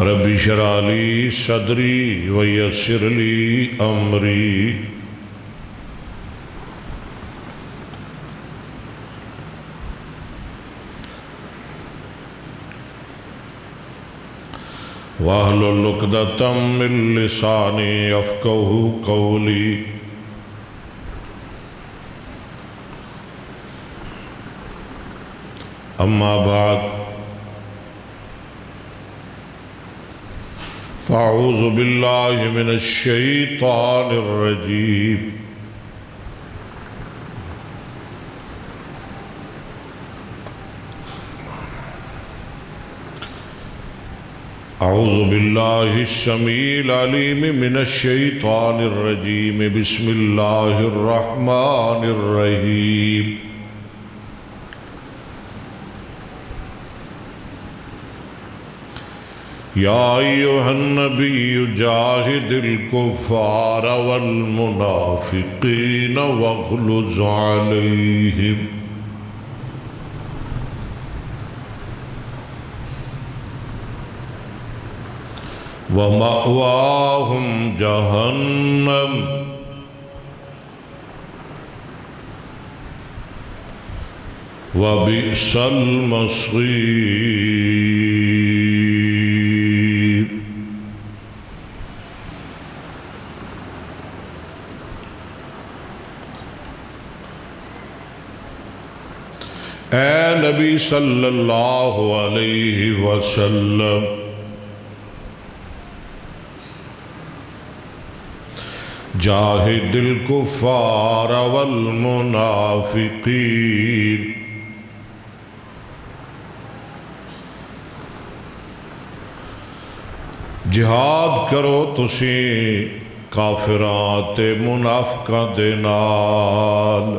رب اشرح لي صدري ويسر لي أمري واحلل عقدة من لساني يفقهوا قولي أما بعد فأعوذ بالله من الشيطان الرجيم أعوذ بالله السميع العليم من الشيطان الرجيم بسم الله الرحمن الرحيم يا أيها النبي جاهد الكفار والمنافقين واغلظ عليهم ومأواهم جهنم وبئس المصير اے نبی صلی اللہ علیہ وسلم جاہد الکفار والمنافقین جہاد کرو تسی کافراں تے منافقاں دے نال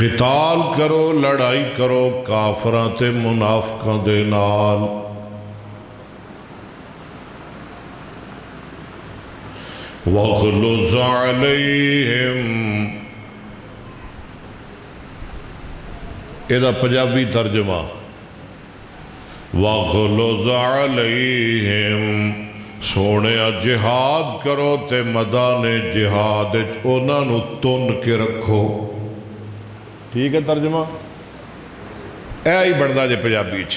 قتال کرو لڑائی کرو کافراں تے منافقاں دے نال وَاغْلُظْ عَلَيْهِمْ ایدہ پنجابی ترجمہ وَاغْلُظْ عَلَيْهِمْ سونے جہاد کرو تے میدان جہاد انہاں نو تن کے رکھو ٹھیک ہے ترجمہ اے ہی بڑھدا جے پنجابی چ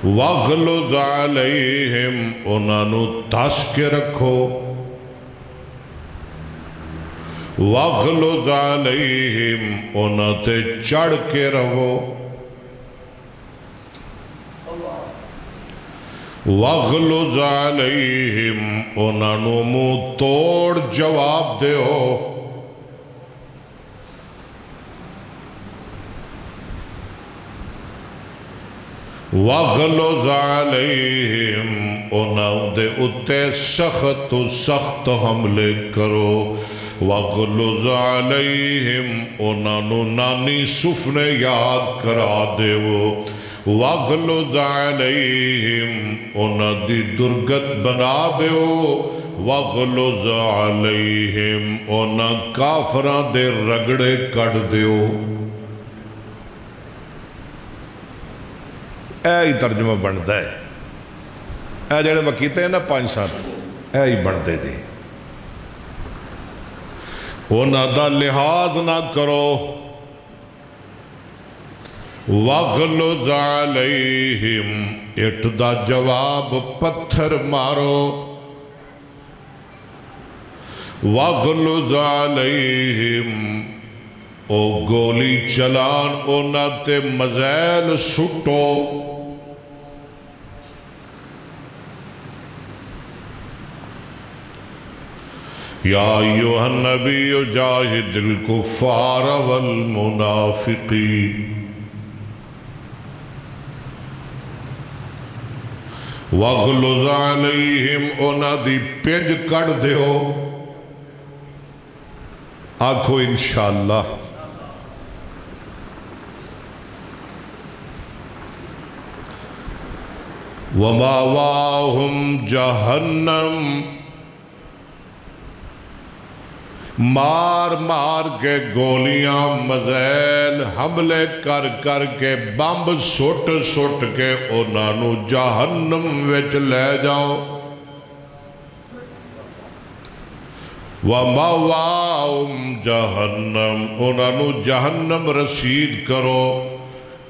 وَاغْلُظْ عَلَيْهِمْ انہاں نو دس کے رکھو وَاغْلُظْ عَلَيْهِمْ انہاں تے چڑھ کے رہو وَاغْلُظْ عَلَيْهِمْ انہاں نو منہ توڑ جواب دیو وَاغْلُظْ عَلَيْهِمْ انہاں دے اتے سخت حملے کرو وَاغْلُظْ عَلَيْهِمْ انہاں نو نانی سفنے یاد کرا دیو وَاغْلُظْ عَلَيْهِمْ انہاں دی درگت بنا دیو وَاغْلُظْ عَلَيْهِمْ انہاں کافراں دے رگڑے کڑ دیو اے ہی ترجمہ بنتا ہے اے جڑے میں کیتے ہیں نا 5 سال اے ہی بنتے دے انہاں دا لحاظ نہ کرو وَاغْلُظْ عَلَيْهِمْ اٹھ دا جواب پتھر مارو وَاغْلُظْ عَلَيْهِمْ او گولی چلان انہاں تے مزیل سٹو یا ایوہ النبی جاہد الکفار والمنافقین وَاغْلُظْ عَلَيْهِمْ انہاں دی پنج کڑ دیو آنکھو انشاءاللہ وَمَأْوَاهُمْ جَهَنَّمْ مار مار کے گولیاں مزیل حملے کر کر کے بمب سٹ سٹ کے انہاں نو جہنم وچ لے جاؤ وَمَوَاهُمْ جَهَنَّمْ انہاں نو جہنم رسید کرو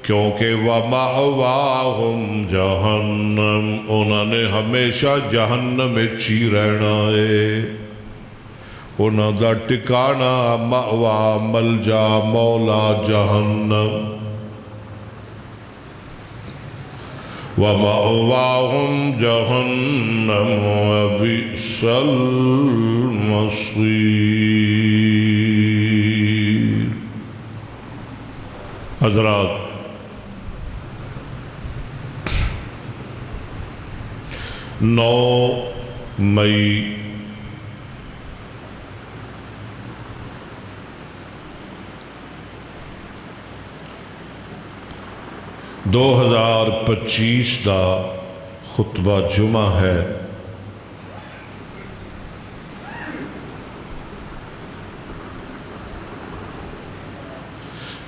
کیونکہ وَمَوَاهُمْ جَهَنَّمْ انہاں نے ہمیشہ جہنم وچ ہی رہنا ہے انہاں دا ٹکانا مأوا ملجا مولا جہنم وَمَأْوَاهُمْ جَهَنَّمُ وَبِئْسَ الْمَصِيرُ حضرات 9 مئی 2025 دا خطبہ جمعہ ہے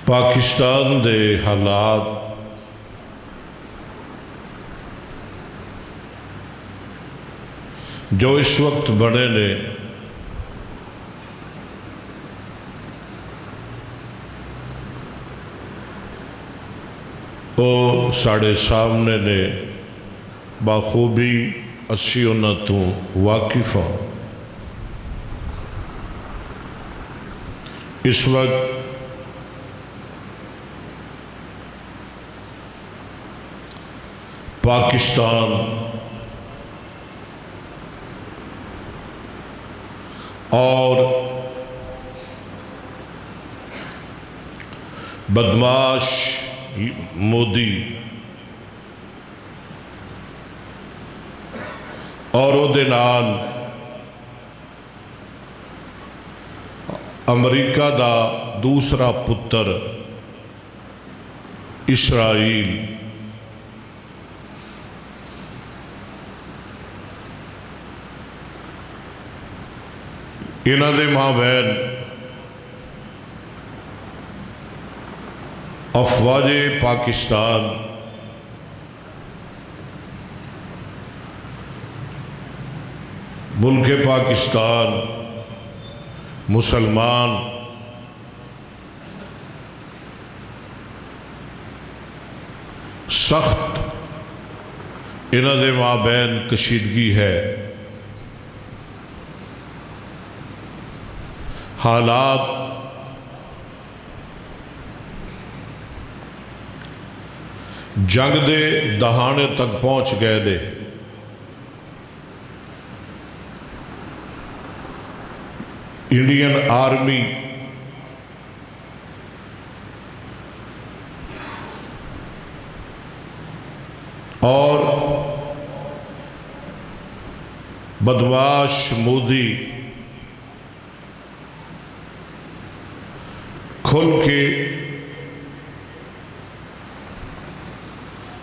پاکستان دے حالات جو اس وقت بنے نے وہ ساڑھے سامنے نے باخوبی اسی انہاں تو واقف ہوں اس وقت پاکستان اور بدماش مودی اور او دے نال امریکہ دا دوسرا پتر اسرائیل انہاں دے مابین افواج پاکستان ملک پاکستان مسلمان سخت انہاں دے مابین کشیدگی ہے حالات جنگ دے دہانے تک پہنچ گئے دے انڈین آرمی اور بدماش مودی کھل کے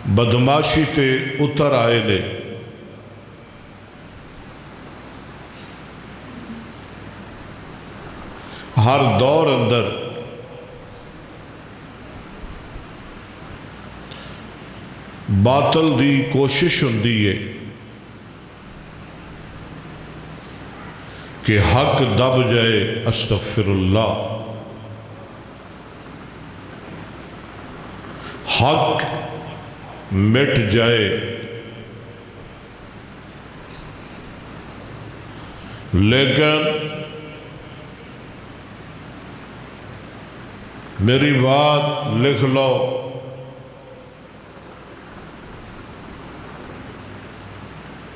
بدماشی تے اتر آئے نے ہر دور اندر باطل دی کوشش ہوندی ہے کہ حق دب جائے استغفر اللہ حق مٹ جائے لیکن میری بات لکھ لو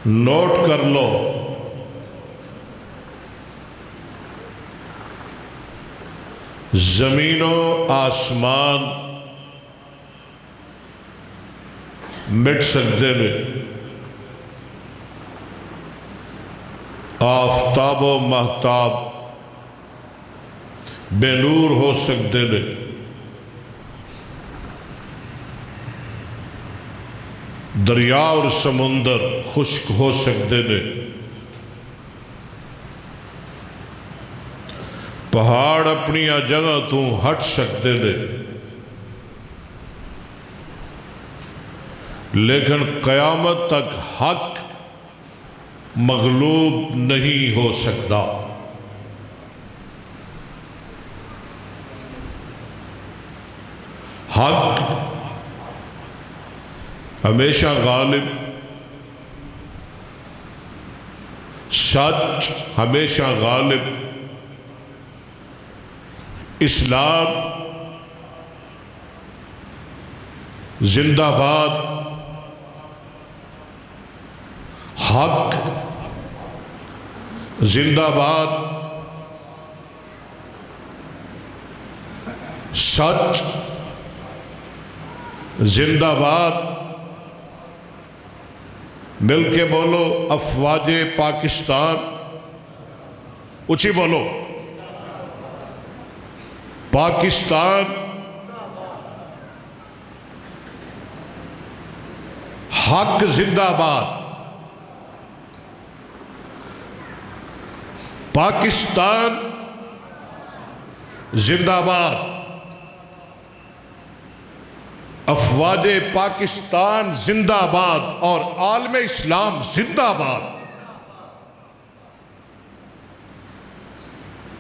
نوٹ کر لو زمین و آسمان مٹ سکتے نے آفتاب و مہتاب بے نور ہو سکتے نے دریا اور سمندر خشک ہو سکتے نے پہاڑ اپنی جگہ تو ہٹ سکتے ہیں، لیکن قیامت تک حق مغلوب نہیں ہو سکتا۔ حق ہمیشہ غالب، سچ ہمیشہ غالب، اسلام زندہ باد، حق زندہ باد، سچ زندہ باد۔ مل کے بولو، افواج پاکستان، اونچی بولو، پاکستان حق زندہ باد، پاکستان زندہ باد، افواج پاکستان زندہ باد اور عالم اسلام زندہ باد۔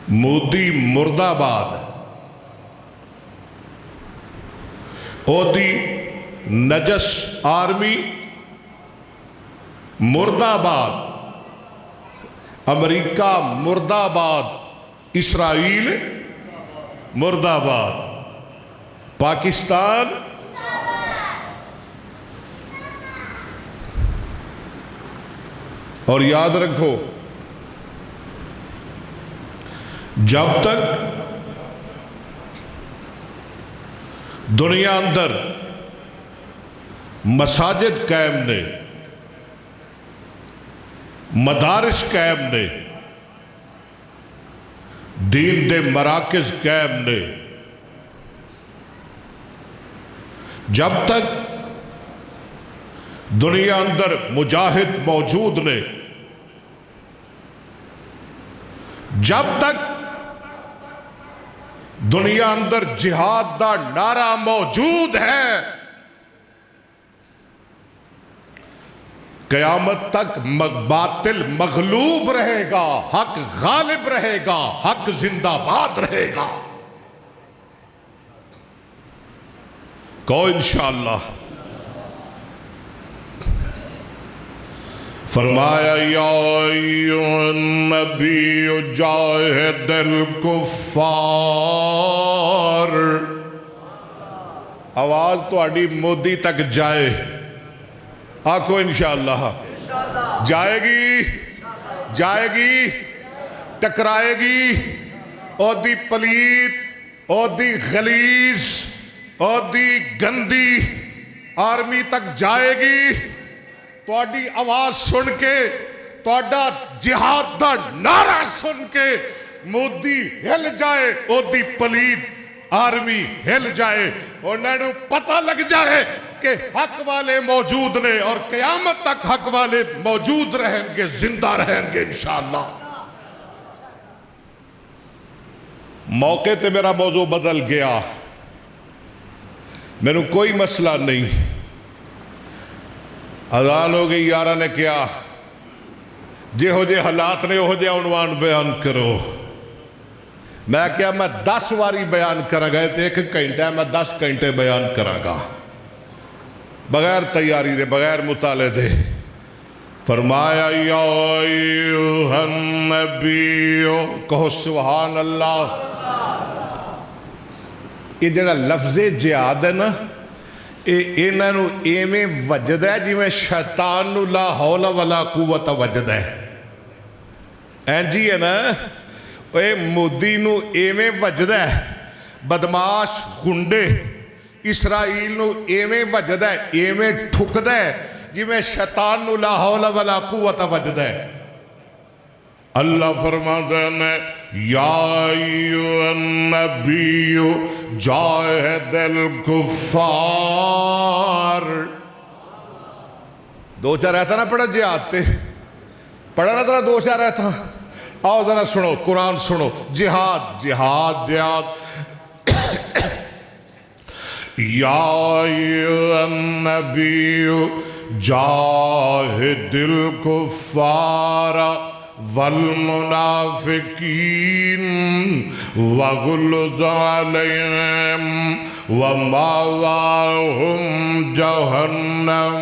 مودی مرد آباد، اودی نجس آرمی مرد آباد، امریکہ مرد آباد، اسرائیل مرد آباد، پاکستان اور یاد رکھو، جب تک دنیا اندر مساجد قائم نے، مدارس قائم نے، دین دے مراکز قائم نے، جب تک دنیا اندر مجاہد موجود نے، جب تک دنیا اندر جہاد دا نعرہ موجود ہے، قیامت تک باطل مغلوب رہے گا، حق غالب رہے گا، حق زندہ باد رہے گا۔ کہو انشاءاللہ۔ فرمایا یا ایھا النبی جاہد الکفار، آواز تہاڈی مودی تک جائے، آکھو انشاءاللہ جائے گی، جائے گی، ٹکرائے گی، او دی پلیت، او دی غلیظ، او دی گندی آرمی تک جائے گی۔ تہاڈی آواز سن کے، تہاڈا جہاد دا نعرہ سن کے مودی ہل جائے، او دی پلیت آرمی ہل جائے، انہوں نے پتہ لگ جائے کہ حق والے موجود نے، اور قیامت تک حق والے موجود رہیں گے، زندہ رہیں گے انشاءاللہ۔ موقع تے میرا موضوع بدل گیا، میں نے کوئی مسئلہ نہیں، اذان ہو گئی، یارہ نے کیا جے ہو جے حالات نے ہو جے عنوان بیان کرو۔ میں کیا میں 10 واری بیان کرا گئے تھے، 1 گھنٹہ میں 10 گھنٹے بیان کرا گا، بغیر تیاری دے، بغیر مطالعے دے۔ فرمایا یا ایھا النبی، کہو سبحان اللہ۔ یہ جڑا لفظ جہاد ہے نا، انہاں نو ایویں وجد ہے جی میں شیطان نو لا حول ولا قوت وجد ہے، این جی ہے نا، اے مودی نو ایویں وجد ہے، بدماش گنڈے اسرائیل نو ایویں وجد ہے، ایویں ٹھکد ہے جی میں شیطان نو لا حول ولا قوت وجد ہے۔ اللہ فرماتا ہے یا ایھا النبی جاہد الکفار، دو چار رہتا نا پڑھا جہاد تے، پڑھا نا ترا دو چار رہتا، آؤ ذرا سنو قرآن سنو، جہاد جہاد جہاد یا ایھا النبی جاہد الکفار والمنافقین وغلظ علیہم ومأواہم جہنم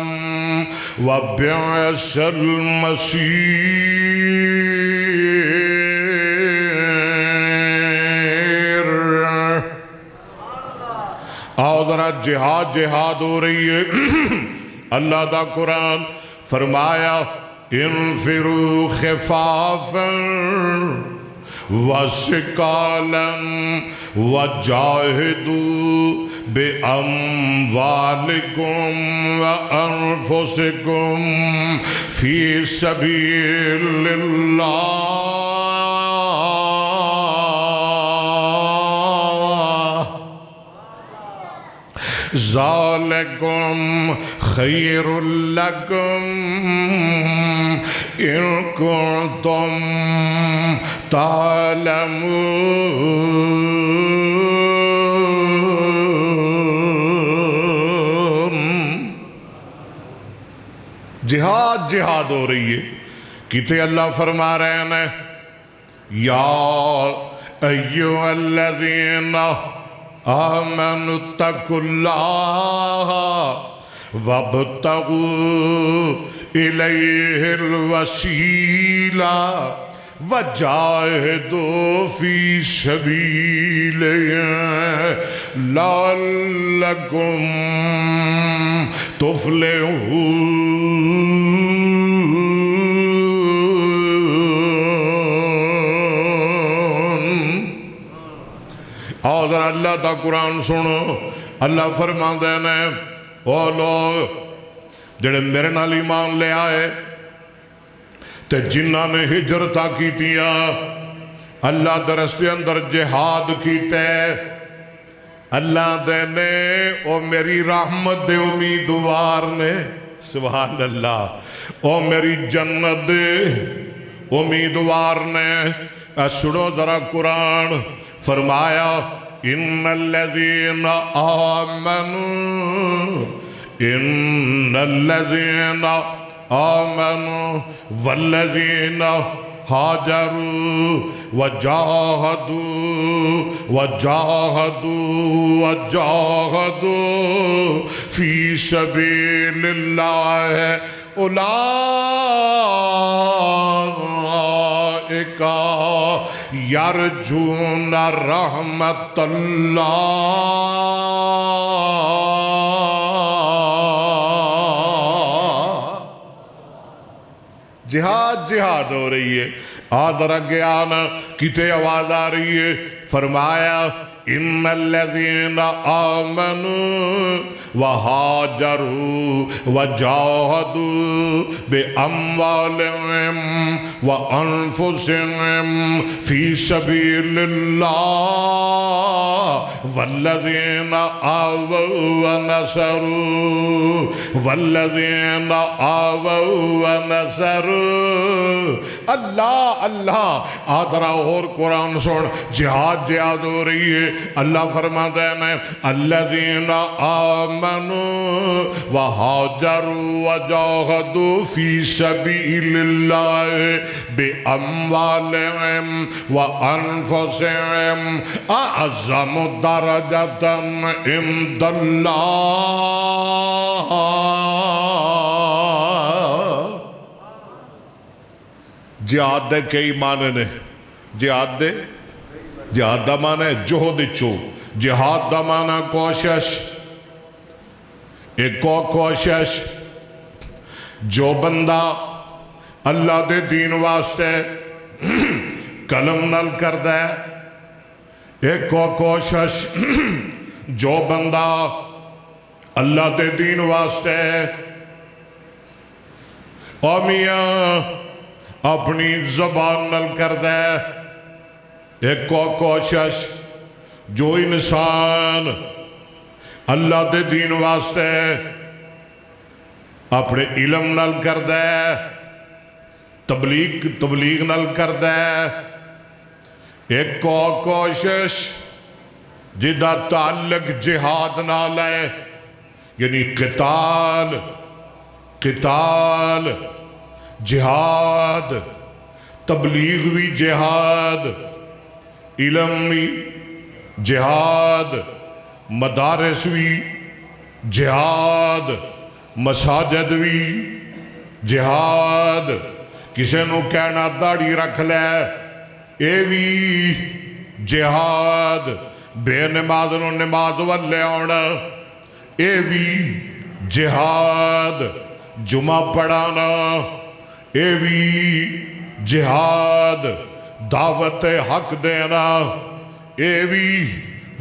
وبئس المصیر۔ آؤ ذرا جہاد جہاد ہو رہی ہے۔ اللہ دا قرآن فرمایا انفروا خفافا وثقالا وجاہدوا بأموالکم وأنفسکم فی سبیل اللہ ذالکم خیر لکم ان کنتم تعلمون۔ جہاد جہاد ہو رہی ہے، کتے اللہ فرما رہے ہیں یا ایھا الذین آمنوا اتقوا اللہ وابتغوا الیہ الوسیلہ وجاہدوا فی سبیلہ لعلکم تفلحون۔ اور ذرا اللہ تا قرآن سنو، اللہ فرماندے نے او لوگ جڑے میرے نال ایمان لے آئے تے جنہاں نے ہجرتاں کیتیاں، اللہ دے رستے اندر جہاد کیتے، اللہ دے نے او میری رحمت دے امیدوار نے، سبحان اللہ، او میری جنت دے امیدوار نے۔ سنو ذرا قرآن فرمایا ان الذین آمنوا ان الذین آمنوا والذین ہاجروا وجاہدوا فی سبیل اللہ اولئک یرجون رحمت اللہ۔ جہاد جہاد ہو رہی ہے، آدھر اگیان کتے آواز آ رہی ہے، فرمایا ان الذین آمنوا وہاجروا وجاہدوا باموالہم وانفسہم فی سبیل اللہ والذین آووا ونصروا اللہ اللہ۔ آدھرا اور قرآن سن، جہاد جہاد ہو رہی ہے، اللہ فرماتے ہیں الذین آمنوا وہاجروا وجاہدوا فی سبیل اللہ باموالہم وانفسہم اعظم درجۃ عند اللہ۔ جہاد دے کئی معنی نے، جہاد دا معنی ہے جہد چو، جہاد دا معنی کوشش، ایک کوشش جو بندہ اللہ دے دین واسطے قلم نل کر دے، ایک کوشش جو بندہ اللہ دے دین واسطے او میاں اپنی زبان نل کر دے، ایک کوشش جو انسان اللہ دے دین واسطے اپنے علم نل کر دے، تبلیغ نال کردا ہے۔ ایک اور کوشش جدا تعلق جہاد نال ہے، یعنی قتال جہاد، تبلیغ بھی جہاد، علم بھی جہاد، مدارس بھی جہاد، مساجد بھی جہاد، کسی نو کہنا داڑھی رکھ لے اے بھی جہاد، بے نماز نو نماز والے آنا اے بھی جہاد، جمعہ پڑھانا اے بھی جہاد، دعوت حق دینا اے بھی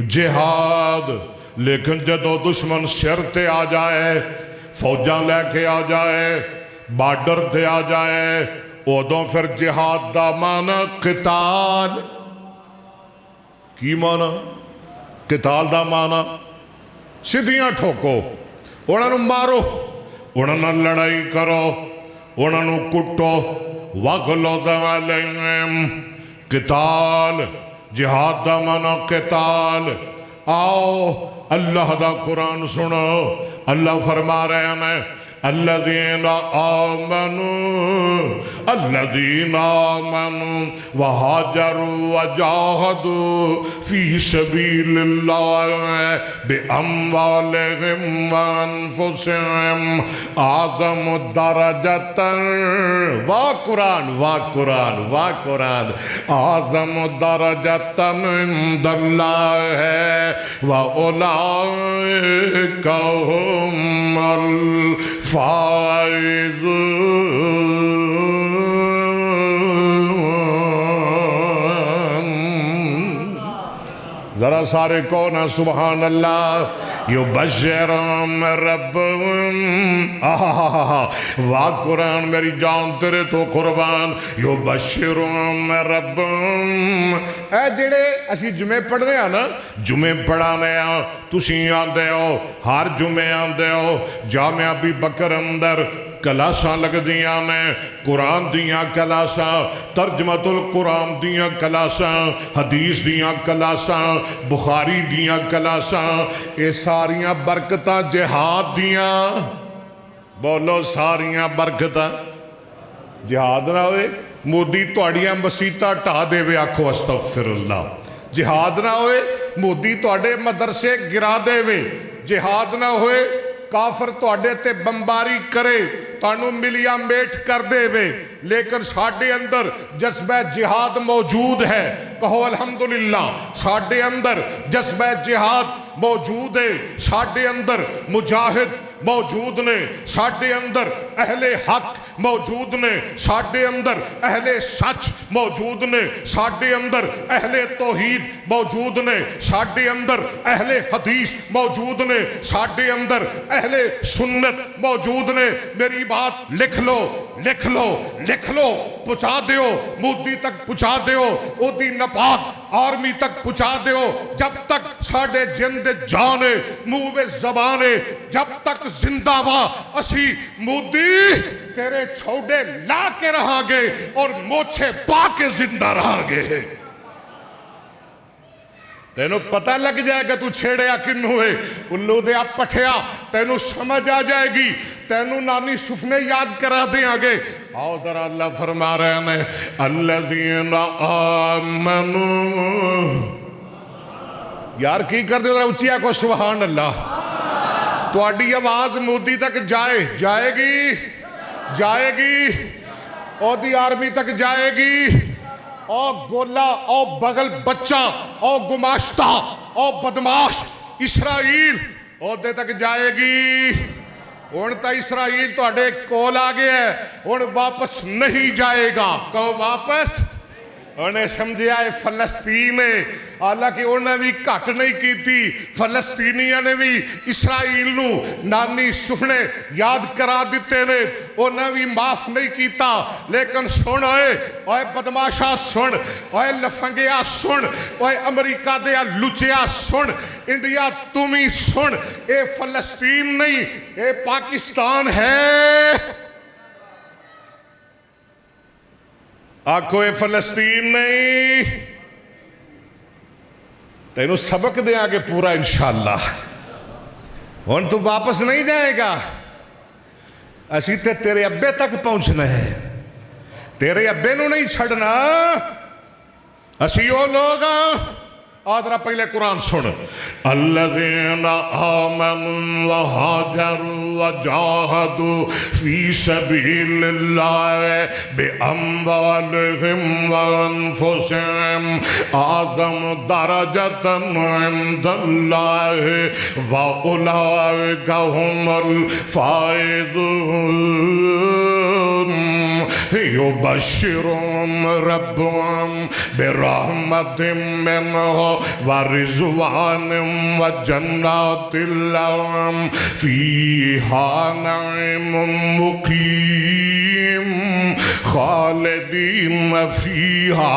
جہاد۔ لیکن جدو دشمن سر تے آ جائے، فوجاں لے کے آ جائے، بارڈر تے آ جائے، ادوں پھر جہاد دا معنی قتال، کی معنی؟ قتال دا معنی سیدھیاں ٹھوکو، انہاں نو مارو، انہاں نال لڑائی کرو، انہاں نو کٹو، وَغْلُظْ عَلَيْهِمْ۔ قتال جہاد دا معنی قتال۔ آؤ اللہ دا قرآن سنو، اللہ فرما رہے ہیں الذین آمنوا وہاجروا وجاہدوا فی سبیل اللہ باموالہم وانفسہم اعظم درجۃ، قرآن اعظم درجۃ عند اللہ وأولئک هم ذرا سارے کون سبحان اللہ۔ یبشرہم ربہم، واہ قرآن میری جان تیرے تو قربان۔ یبشرہم ربہم، اے جڑے اسی جمعے پڑھ رہے ہیں نا، جمعے پڑھانے ہیں، تسی آندے ہو، ہر جمعے آندے ہو، جامعہ ابی بکر اندر کلاساں لگ دیاں میں، قرآن دیاں کلاساں، ترجمۃ القرآن دیاں کلاساں، حدیث دیاں کلاساں، بخاری دیاں کلاساں، اے ساریاں برکتاں جہاد دیاں، بولو ساریاں برکتاں جہاد نہ ہوئے، مودی توڑیاں مسیطہ ٹھا دے وے، آکھو استغفر اللہ۔ جہاد نہ ہوئے، مودی توڑے مدرسے گرا دے وے، جہاد نہ ہوئے، کافر توڑے تے بمباری کرے، تانو ملیا میٹ کر دے وے، لیکن ساڑھے اندر جذبہ جہاد موجود ہے، کہو الحمدللہ۔ ساڑھے اندر جذبہ جہاد موجود ہے، ساڑھے اندر مجاہد موجود نے، ساڑھے اندر اہل حق موجود نے، ساڑھے اندر اہل سچ موجود نے، ساڑھے اندر اہل توحید موجود نے، ساڑھے اندر اہل حدیث موجود نے، ساڑھے اندر اہل سنت موجود نے۔ میری بات لکھ لو، لکھ لو، لکھ لو، پہنچا دیو، مودی تک پہنچا دیو، اودی نپاک آرمی تک پہنچا دیو، جب تک ساڑھے جند جانے منہ زبانے، جب تک زندہ وا اسی مودی تیرے چھوڑے لا کے رہا گے اور موچھے پا کے زندہ رہا گے۔ تینو پتہ لگ جائے گا تو چھیڑیا کن ہوئے، الو دیا پٹھیا، تینو سمجھ آ جائے گی، تینو نانی سفنے یاد کرا دیں آگے۔ آؤ در اللہ فرما رہے ہیں الذین آمنوا، یار کی کر دے ذرا اچھیا کو سبحان اللہ۔ تو آڈی آواز مودی تک جائے گی، جائے گی، او دی آرمی تک جائے گی، او گولا، او بغل بچہ، او گماشتہ، او بدماش اسرائیل او دے تک جائے گی۔ تا اسرائیل تو اڈے کول آگے ہے، واپس نہیں جائے گا، کہو واپس۔ انہیں سمجھے آئے فلسطین ہے، حالانکہ انہیں بھی کٹ نہیں کی تھی، فلسطینیاں نے بھی اسرائیل نو نانی سفنے یاد کرا دیتے نے، انہیں بھی معاف نہیں کیتا، لیکن سن اوے بدماشا سن، اوے لفنگیا سن، اوے امریکہ دیا لچیا سن، انڈیا تمہیں سن، اے فلسطین نہیں، اے پاکستان ہے۔ آکھو اے فلسطین نہیں، تینوں سبق دیا کہ پورا انشاءاللہ ہون تو واپس نہیں جائے گا، اسی تے تیرے ابے تک پہنچنا ہے، تیرے ابے نو نہیں چھڑنا، اسی او لوگ آدھرا پہلے قرآن سن الذین آمنوا وہاجروا وجاہدوا فی سبیل اللہ باموالہم وانفسہم اعظم درجۃ عند اللہ واولئک هم الفائزون یبشرهم ربهم برحمت منہ ورضوان وجنات لهم فيها نعيم مقيم خالدين فيها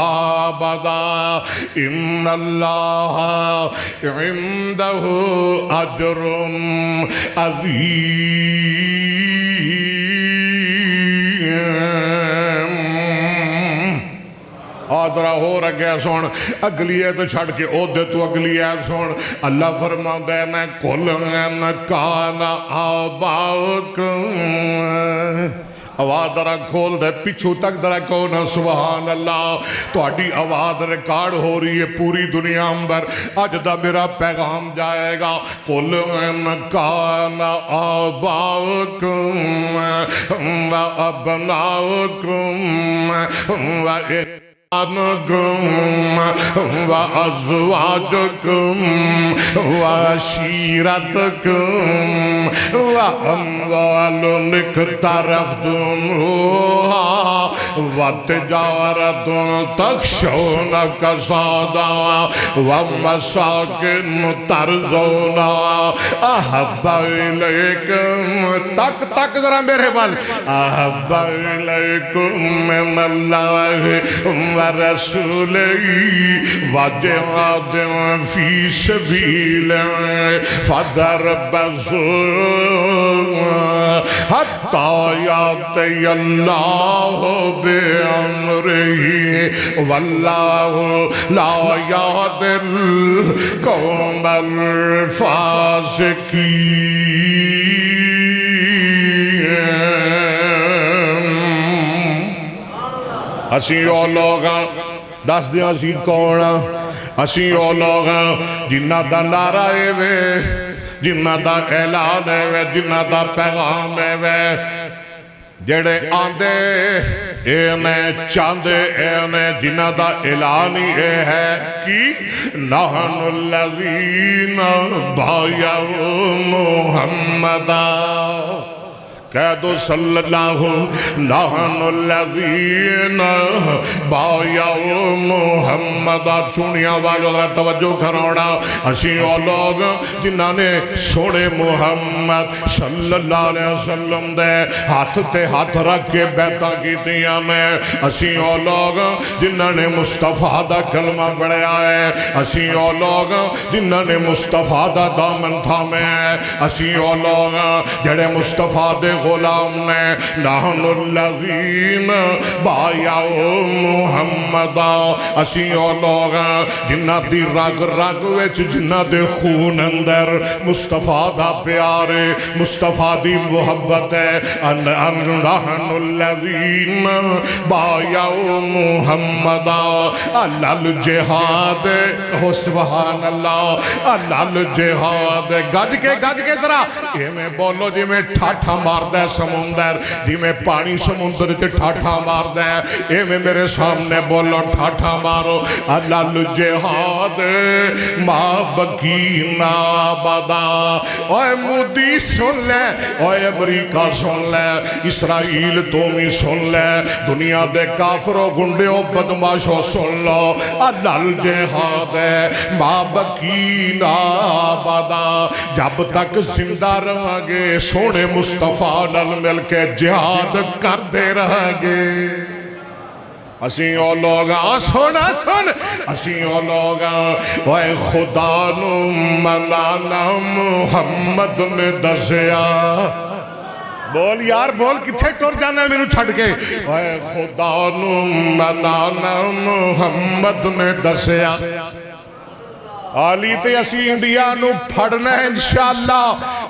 أبدا إن الله عنده أجر عظيم۔ آدھرا ہو رگے سن اگلی ہے تو چھڑ کے او دے تو اگلی ہے سن اللہ فرما دے میں قُلْ إِنْ كَانَ آبَاؤُكُمْ، آواز درہ کھول دے پچھو تک درہ کونا سبحان اللہ، تو اڈی آواز ریکارڈ ہو رہی ہے پوری دنیا اندر، آج دا میرا پیغام جائے گا قُلْ إِنْ كَانَ آبَاؤُكُمْ وَأَبْنَاؤُكُمْ وأزواجكم وعشيرتكم وأموال اقترفتموها وتجارة تخشون كسادها ومساكن ترضونها أحب إليكم تک ذرا میرے بال أحب إليكم من الله ورسوله وجهاد في سبيله فتربصوا حتى يأتي الله بأمره والله لا يهدي القوم الفاسقين۔ اسی او لوگاں دس دیا اسی کونا، اسی او لوگاں جنہ دا نعرہ ہے وے، جنہ دا اعلان ہے وے، جنہ دا پیغام ہے وے، جڑے آندے اینے چاندے اینے جنہ دا اعلانی ہے کی نحن الذین بایعوا محمدا، کہہ دو صلی اللہ نحن الذین بایعوا محمدا، چونیاں والو ذرا توجہ کروڑا، اسی او لوگ جنہاں نے سونے محمد صلی اللہ علیہ وسلم دے ہاتھ تے ہاتھ رکھ کے بیعتاں کیتیاں میں، اسی او لوگ جنہاں نے مصطفیٰ دا کلمہ پڑھیا ہے، اسی او لوگ جنہاں نے مصطفیٰ دا دامن تھامے ہیں، اسی او لوگ جڑے مصطفیٰ دے غلام نے نحن الذین بایعوا محمدا، اسی او لوگ جنہ دی رگ رگ وچ جنہ دے خون اندر مصطفیٰ دا پیارے مصطفیٰ دی محبت ہے، نحن الذین بایعوا محمدا علی الجہاد، کہو سبحان اللہ، علی الجہاد، گج کے ذرا یہ میں بولو جی میں ٹھاٹھا مار دے سمندر، جی میں پانی سمندر تے ٹھاٹھا مار دے، اے میں میرے سامنے بولو ٹھاٹھا مارو، علی الجہاد ما بقینا ابدا۔ اوے مودی سن لے، اوے امریکہ سن لے، اسرائیل تومی سن لے، دنیا دے کافروں گنڈیوں بدماشوں سن لو، علی الجہاد ما بقینا ابدا، جب تک زندہ رہاں گے سونے مصطفیٰ نال مل کے جہاد کر دے رہاں گے۔ اسی او لوگاں سونا سن، اسی او لوگاں وے خدا نو منانا محمد نے دسیا، بول یار بول کتھے ٹر جانا ہے میرے چھڑ کے اے خدا نانا محمد نے دسیا آلی تے اسی انڈیا نو پھڑنا ہے انشاءاللہ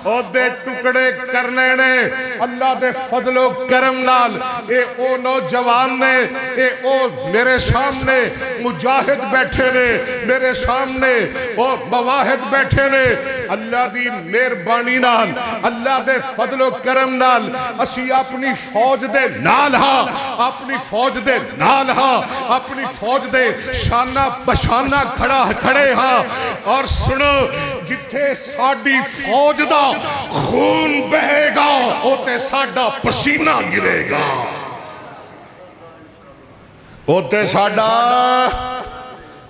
او دے ٹکڑے کرنے نے اللہ دے فضل و کرم نال اے او نوجوان نے اے او میرے سامنے مجاہد بیٹھے نے میرے سامنے او مواہد بیٹھے نے اللہ دی مہربانی نال اللہ دے فضل و کرم نال اسی اپنی فوج دے نال ہاں اپنی فوج دے نال ہاں اپنی فوج دے شانہ بشانہ کھڑے ہاں اور سنو جتھے ساڑی فوج دا خون بہے گا اوتے ساڑا پسینہ گرے گا اوتے ساڑا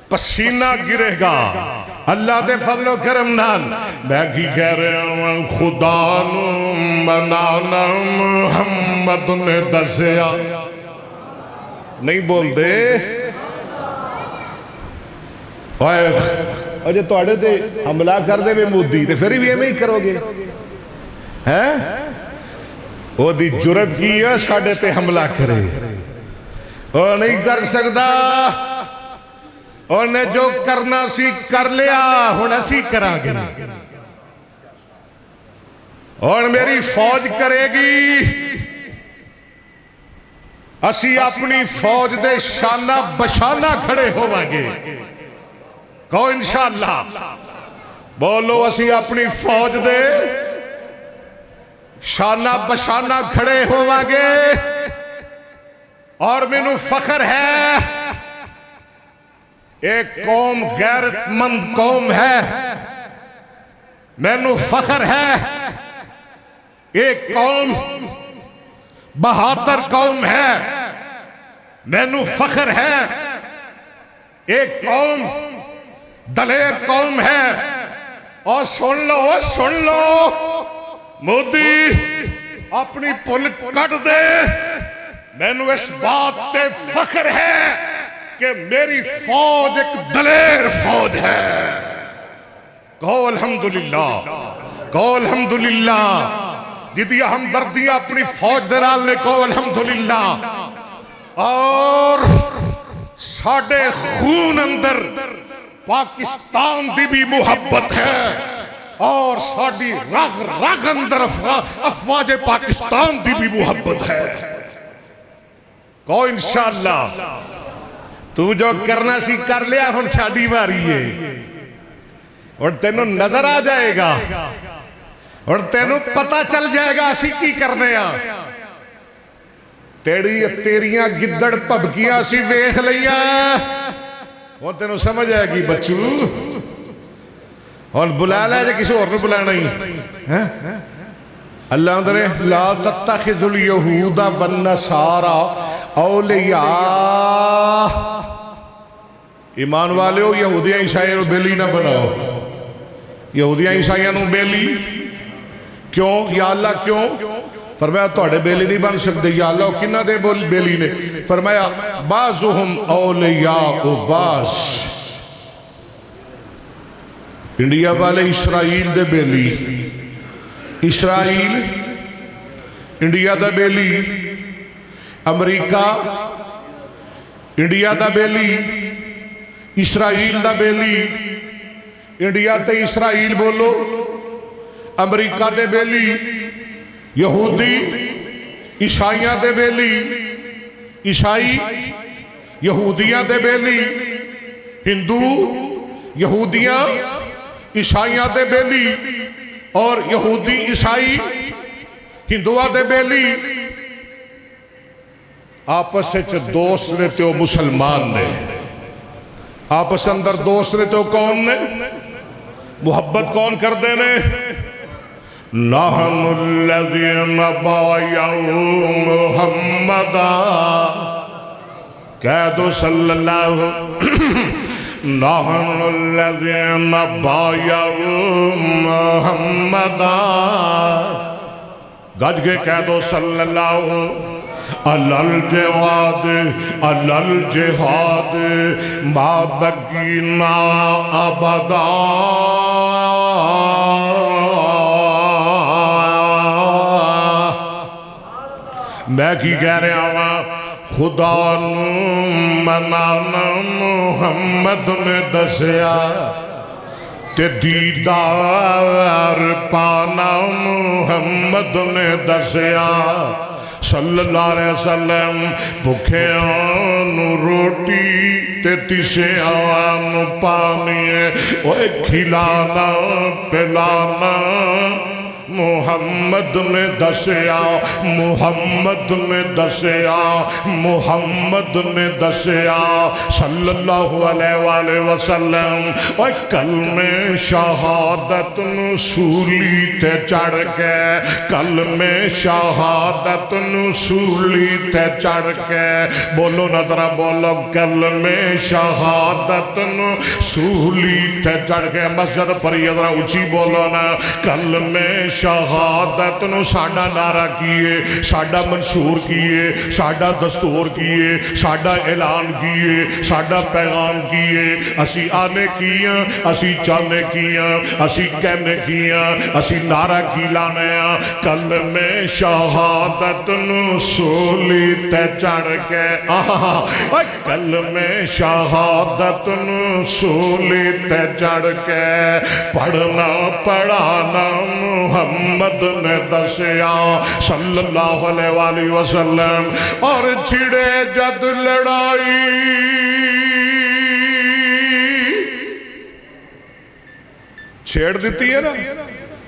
پسینہ گرے گا اللہ دے فضل و کرم نال میں کی کہہ رہا ہوں خدا منانا محمد نے دسیا نہیں بول دے اور جو توڑے دے حملہ کر دے میں مودی تے پھر بھی ہمیں ہی کرو گے وہ دی جرت کی ہے ساڑھے تے حملہ کرے وہ نہیں کر سکتا اور نے جو کرنا سی کر لیا ہونا سی کرا گے اور میری فوج کرے گی اسی اپنی فوج دے شانہ بشانہ کھڑے ہوا گے کہو انشاءاللہ بولو اسی اپنی فوج دے شانہ بشانہ کھڑے ہوا گے اور مینوں فخر ہے ایک قوم غیرت مند قوم ہے مینوں فخر ہے ایک قوم بہادر قوم ہے مینوں فخر ہے ایک قوم دلیر قوم ہے اور سن لو مودی اپنی پل کٹ دے مینوں اس بات تے فخر ہے کہ میری فوج ایک دلیر فوج ہے کہو الحمدللہ کہو الحمدللہ جدی ہمدردی اپنی فوج درال نے کہو الحمدللہ اور ساڑھے خون اندر پاکستان دی بھی محبت ہے اور ساڑھی رگ اندر افواج پاکستان دی بھی محبت ہے کہو انشاءاللہ تو جو کرنا سی کر لیا ہن ساڑھی ماری ہے اور تینوں نظر آ جائے گا اور تینوں پتہ چل جائے گا اسی کی کرنے آ تیریاں گدڑ پبکیاں سی ویخ لیا وہ تینوں سمجھ آئے گی بچو اور بلا لے جے کسی اور نے بلا نہیں اللہ اندرے لا تتخذ الیہود والنصارى اولیاء ایمان والے ہو یہودیاں عیسائیوں بیلی نہ بناؤ یہودیاں عیسائیوں بیلی کیوں یا اللہ کیوں فرمایا توڑے بیلی نہیں بن سکتے یا اللہ کنہ دے بیلی نے فرمایا بعضهم اولیاء بعض انڈیا والے اسرائیل دے بیلی اسرائیل انڈیا دا بیلی امریکہ انڈیا دا بیلی اسرائیل دا بیلی انڈیا تے اسرائیل بولو امریکہ دے بیلی یہودی عیسائیاں دے بیلی عیسائی یہودیاں دے بیلی ہندو یہودیاں عیسائیاں دے بیلی اور یہودی عیسائی ہندوہ دے بیلی آپس سے دوست نے تو مسلمان نے آپس اندر دوست نے تو کون نے محبت کون کر دینے نحن الذین بایعوا محمدا کہہ دو صلی اللہ نحن الذین بایعوا محمدا گج کے کہہ دو صلی اللہ الجہاد الجہاد ما بقینا ابدا میں کی کہہ رہا ہوں خدا نو منانا محمد نے دسیا تے دیدار پانا محمد نے دسیا صلی اللہ علیہ وسلم بھکھیاں روٹی تے تشیاں پانی اوے کھلانا پلانا محمد نے دسیا محمد نے دسیا محمد نے دسیا صلی اللہ علیہ وآلہ وسلم اوے کلمہ شہادت سولی تے چڑھ کے کلمہ شہادت سولی تے چڑھ کے بولو نہ ذرا بولو کلمہ شہادت سولی تے چڑھ کے مسجد پر یہ ذرا اونچی بولو نا کلمہ شہادت نو ساڈا نعرہ کیے ساڈا منشور کیے ساڈا دستور کیے ساڈا اعلان کیے ساڈا پیغام کیے اسی آنے کیاں اسی چاہنے کیاں اسی کہنے کیاں اسی نعرہ کی لانے کلمہ شہادت نو سولی تے چڑھ کے کلمہ شہادت نو سولی تے چڑھ کے پڑھنا پڑھانا محمد نے دسیا صلی اللہ علیہ وآلہ وسلم اور چھڑے جد لڑائی چھیڑ دیتی ہے نا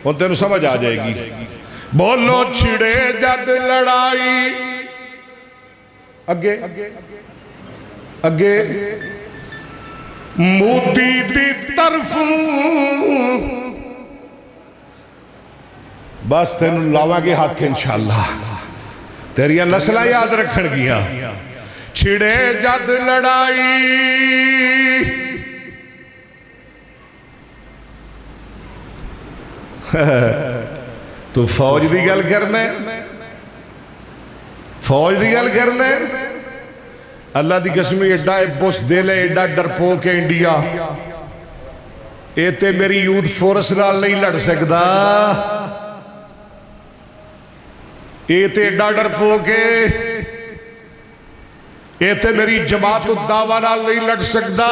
وہ تینوں سمجھ آ جائے گی بولو چھڑے جد لڑائی اگے اگے موتی دی طرف بس تینوں لاواں گے ہاتھ کے انشاءاللہ تیریاں نسلہ یاد رکھن گیا چھڑے جد لڑائی تو فوج دی گل کرنے فوج دی گل کرنے اللہ دی قسمی ایڈا بس دل ہے ایڈا ڈرپو کے انڈیا اے تے میری یوتھ فورس نال نہیں لڑ سکدا اے تے ایڈا ڈرپو کے اے تے میری جماعت الدعوہ نال نہیں لڑ سکدا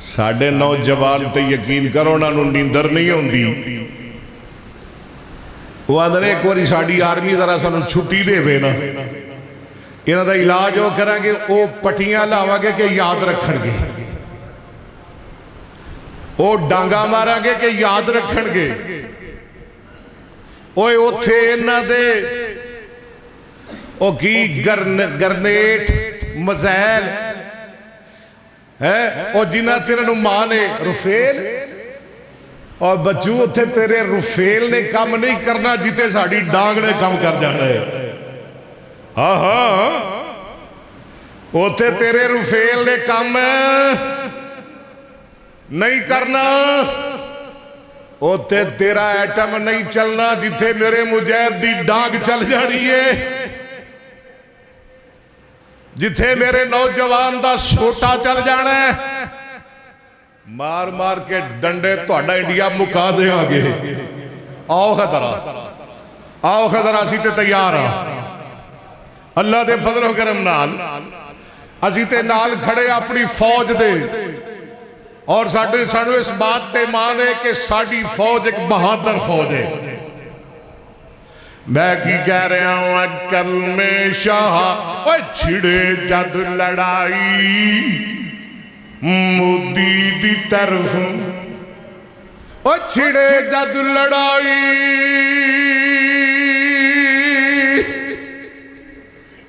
ساڑھے نوجوان تے یقین کرو نا نیندر نہیں ہوندی وہ آدھر ایک واری ساڑھی آرمی ذرا سانو چھٹی دے بے نا انہاں دا علاج ہو کریں گے او پٹیاں لاواں گے کہ یاد رکھن گے او ڈانگا مارا گے کہ یاد رکھن گے اوے اوتھے انہاں دے او کی گرنیٹ مزیل او جنہ تیرے نو مانے رفیل اور بچو اتھے تیرے رفیل نے کام نہیں کرنا جیتے ساڑھی ڈانگ نے کام کر جانا ہے ہاں ہاں اتھے تیرے رفیل نے کام نہیں کرنا اتھے تیرا ایٹم نہیں چلنا جیتے میرے مجاہد دی ڈانگ چل جانی ہے جتھے میرے نوجوان دا سوٹا چل جانا ہے مار مار کے ڈنڈے توڑا انڈیا مکا دے آگے آؤ خطرہ اسی تے تیار اللہ دے فضل و کرم نال اسی تے نال کھڑے اپنی فوج دے اور سانو اس بات تے مانے کہ ساڑھی فوج ایک بہادر فوج ہے میں کی کہہ رہا ہوں کلمہ شاہ چھڑے جد لڑائی مودی دی طرف چھڑے جد لڑائی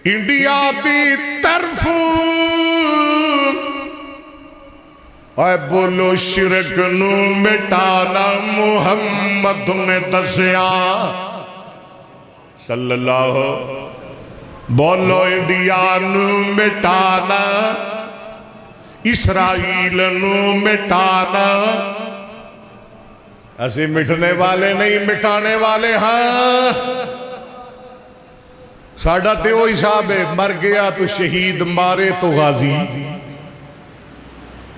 انڈیا دی طرف بولو شرک نو مٹانا محمد نے دسیا صلی اللہ بولو انڈیا نو مٹانا اسرائیل نو مٹانا ایسے مٹنے والے نہیں مٹانے والے ہاں ساڑھا تے وہ حساب ہے مر گیا تو شہید مارے تو غازی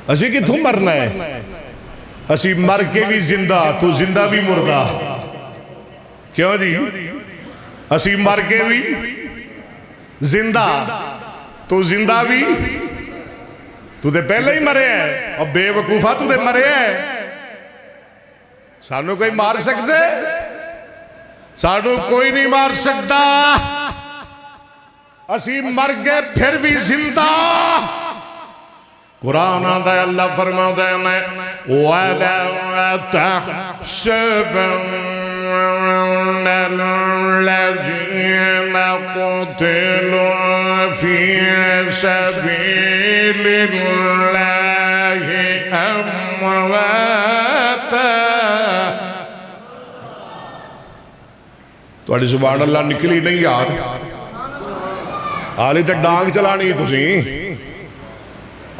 ایسے کہ تو مرنا ہے ایسی مر کے بھی زندہ تو زندہ بھی مردہ کیوں جی اسی مر کے بھی زندہ تو زندہ بھی تو دے پہلے ہی مرے ہے اور بے وقوفہ تو دے مرے ہے سانو کوئی مار سکتے سانو کوئی نہیں مار سکتا اسی مر گئے پھر بھی زندہ قرآن آدھا ہے اللہ فرماتا ہے وَلَا تَحْسَبَنَّ الَّذِينَ قُتِلُوا فِي سَبِيلِ اللَّهِ أَمْوَاتًا تو سبحان اللہ نکلی نہیں یار آلی تے ڈانگ چلانی تسی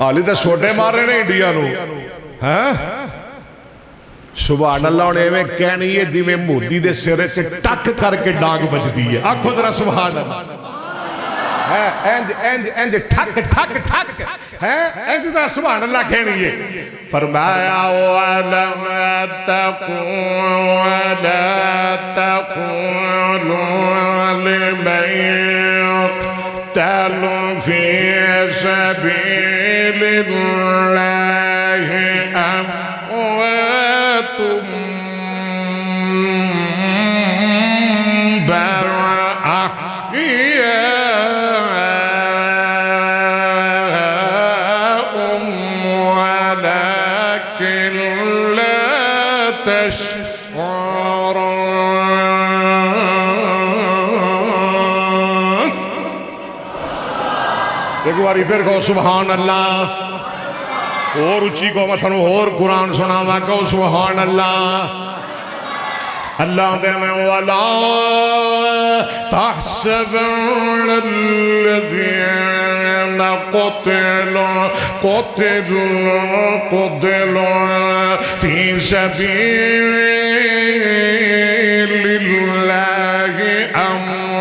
آلی تے سوٹے مار رہے ہیں انڈیا نو سبحان اللہ انہیں میں کہنی ہے دی میں مودی دے سرے سے ٹک کر کے ڈانگ بج دی ہے آنکھو ذرا سبحان اللہ اینج ٹھک ٹھک ٹھک اینج ذرا سبحان اللہ کہنی ہے فرمایا وَلَمْ تَقُولُوا لِمَنْ يُقْتَلُ فِي سَبِيلِ اللَّهِ أَمْوَاتٌ بَلْ أَحْيَاءٌ وَلَكِنْ لَا تَشْعُرُونَ ایک باری پھر کہو سبحان اللہ اور اچھی کو مثلا اور قرآن سناوا کہو سبحان اللہ اللہ دے میں وَلَا تَحْسَبَنَّ الَّذِينَ قُتِلُوا فِي سَبِيلِ اللَّهِ أَمْوَاتًا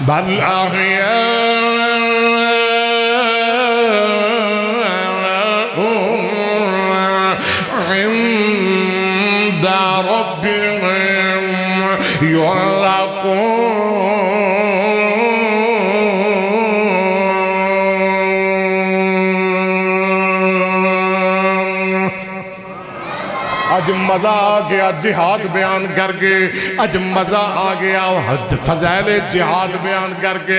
بل أحياء عند ربهم يرزقون اج مزہ آ گیا جہاد بیان کر کے اج مزہ آ گیا فضائل جہاد بیان کر کے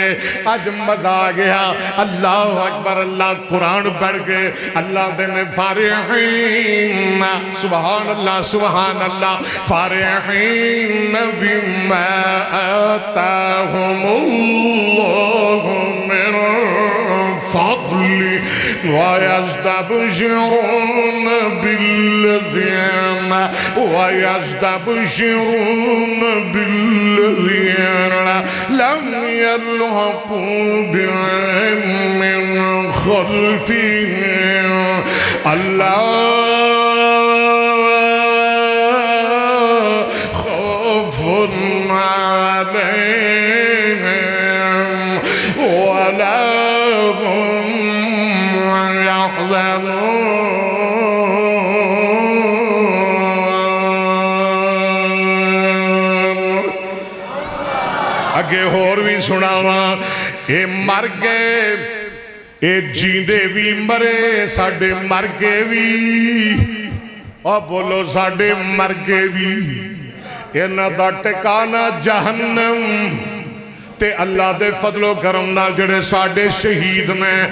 اج مزہ آ گیا اللہ اکبر اللہ قرآن پڑھ کے اللہ دے میں فارحین سبحان اللہ فارحین بما آتاہم اللہ من فضل ويستبشرون بالذين لم يلحقوا بهم من خلفهم الله خوف عليهم ولا هم اگے اور بھی سناوا اے مر گئے اے جیندے بھی مرے ساڑھے مر گئے بھی اور بولو ساڑھے مر گئے بھی اے نہ دا ٹکانا جہنم تے اللہ دے فضل و کرم نال جڑے ساڑھے شہید میں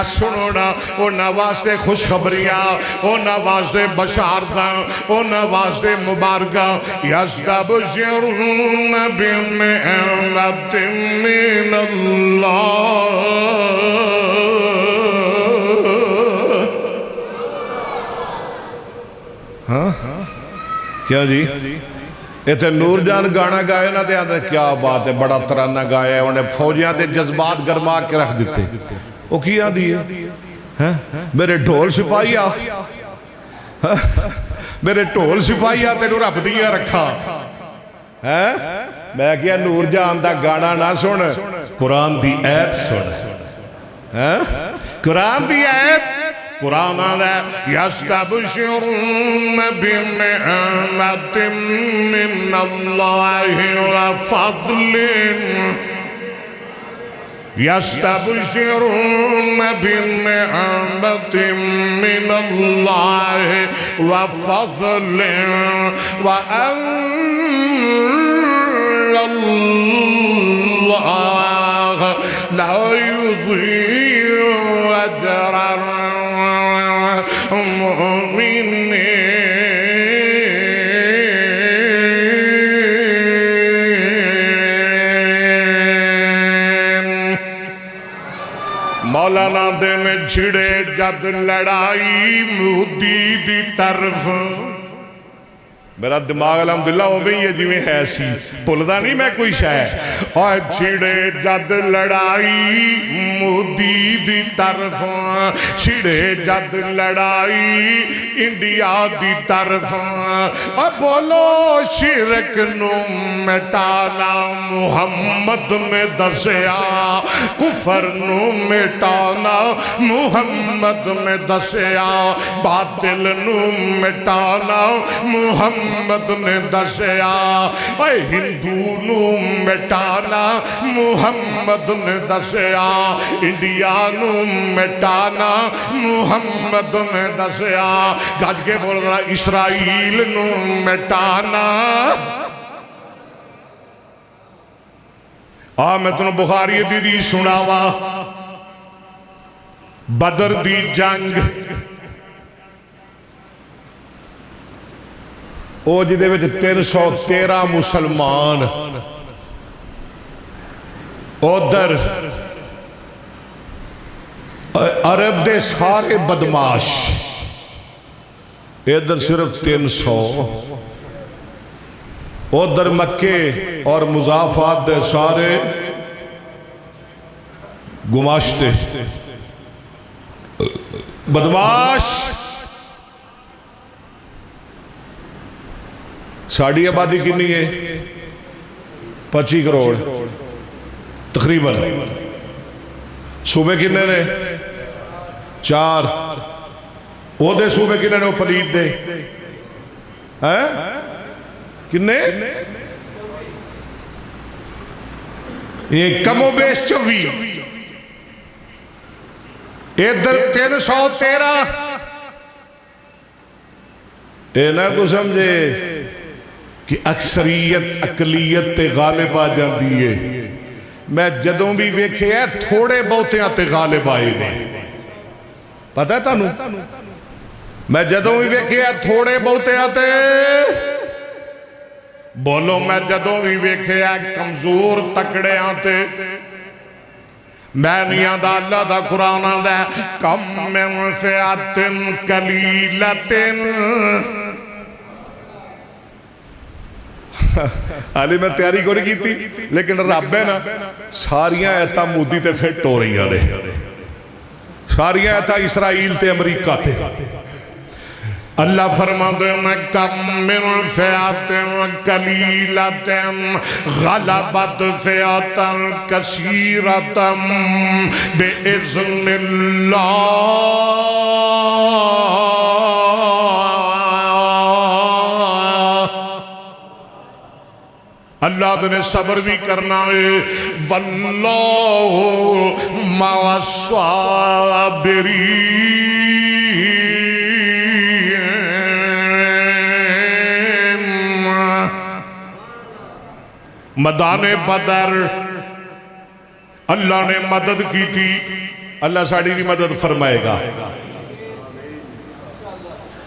سنونا اونا واسطے خوشخبریاں اونا واسطے بشارتاں اونا واسطے مبارکاں یستبشرون بنعمت من اللہ ہاں کیا جی ایتھے نور جان گانا گائے نا تے آندھے کیا بات ہے بڑا ترانہ گایا ہے انہیں فوجیاں دے جذبات گرما کے رکھ دیتے وہ کیا دیئے میرے ڈھول سپاہیا میرے ڈھول سپاہیا تے نور رب دیا رکھا میں کیا نور جان دا گانا نہ سن قرآن دی ایت سن قرآن دی ایت قرآن ہے یستبشرون بنعمت من اللہ وفضل يستبشرون بنعمة من الله وفضل وأن الله لا يضيع أجر المؤمنين مولانا دے میں چھڑے جد لڑائی مودی دی طرف میرا دماغ الحمدللہ ہو گئی ہے جی میں ہے سی پلدہ نہیں میں کوئی شاہ اور چھڑے جد لڑائی مودی دی طرف چھڑے جد لڑائی انڈیا دی طرف اور بولو شرک نو مٹانا محمد نے دسیا کفر نو مٹانا محمد نے دسیا باطل نو مٹانا محمد نے دسیا اے ہندو نو مٹانا محمد نے دسیا انڈیا نو مٹانا محمد نے دسیا گج کے بول رہا اسرائیل نو مٹانا میں تنہوں بخاری دی سناوا بدر دی جنگ او جدے وچ 313 مسلمان ادھر عرب دے سارے بدماش ادھر صرف 300 ادھر مکے اور مضافات دے سارے گماشتے بدماش ساڑھی آبادی کنی ہے 25 کروڑ تقریباً صوبے کنے نے 4 وہ دے صوبے کنے نے وہ پلید دے کنے یہ کم و بیش 24 ادھر 313 اے نہ کو سمجھے کہ اکثریت اقلیت تے غالب آ جاندی ہے میں جدوں بھی ویکھے ہیں تھوڑے بہتے آتے غالب آئے نے پتہ ہے تانوں میں جدوں بھی ویکھے ہیں تھوڑے بہتے آتے بولو میں جدوں بھی ویکھے ہیں کمزور تکڑے آتے میں نہیں آدھا اللہ دا قرآن آدھا کم من فئات قلیلۃ آلی میں تیاری کو نہیں کی تھی لیکن رب ہے نا ساریاں ایتا مودی تے فٹ ہو رہی ہیں ساریاں ایتا اسرائیل تے امریکہ تے اللہ فرما دے میں کم من فئات قلیلۃ غلبت فئات کثیرۃ بإذن اللہ نے صبر بھی کرنا ہے واللہ مع الصابرین میدان بدر اللہ نے مدد کی تھی اللہ ساڑھی بھی مدد فرمائے گا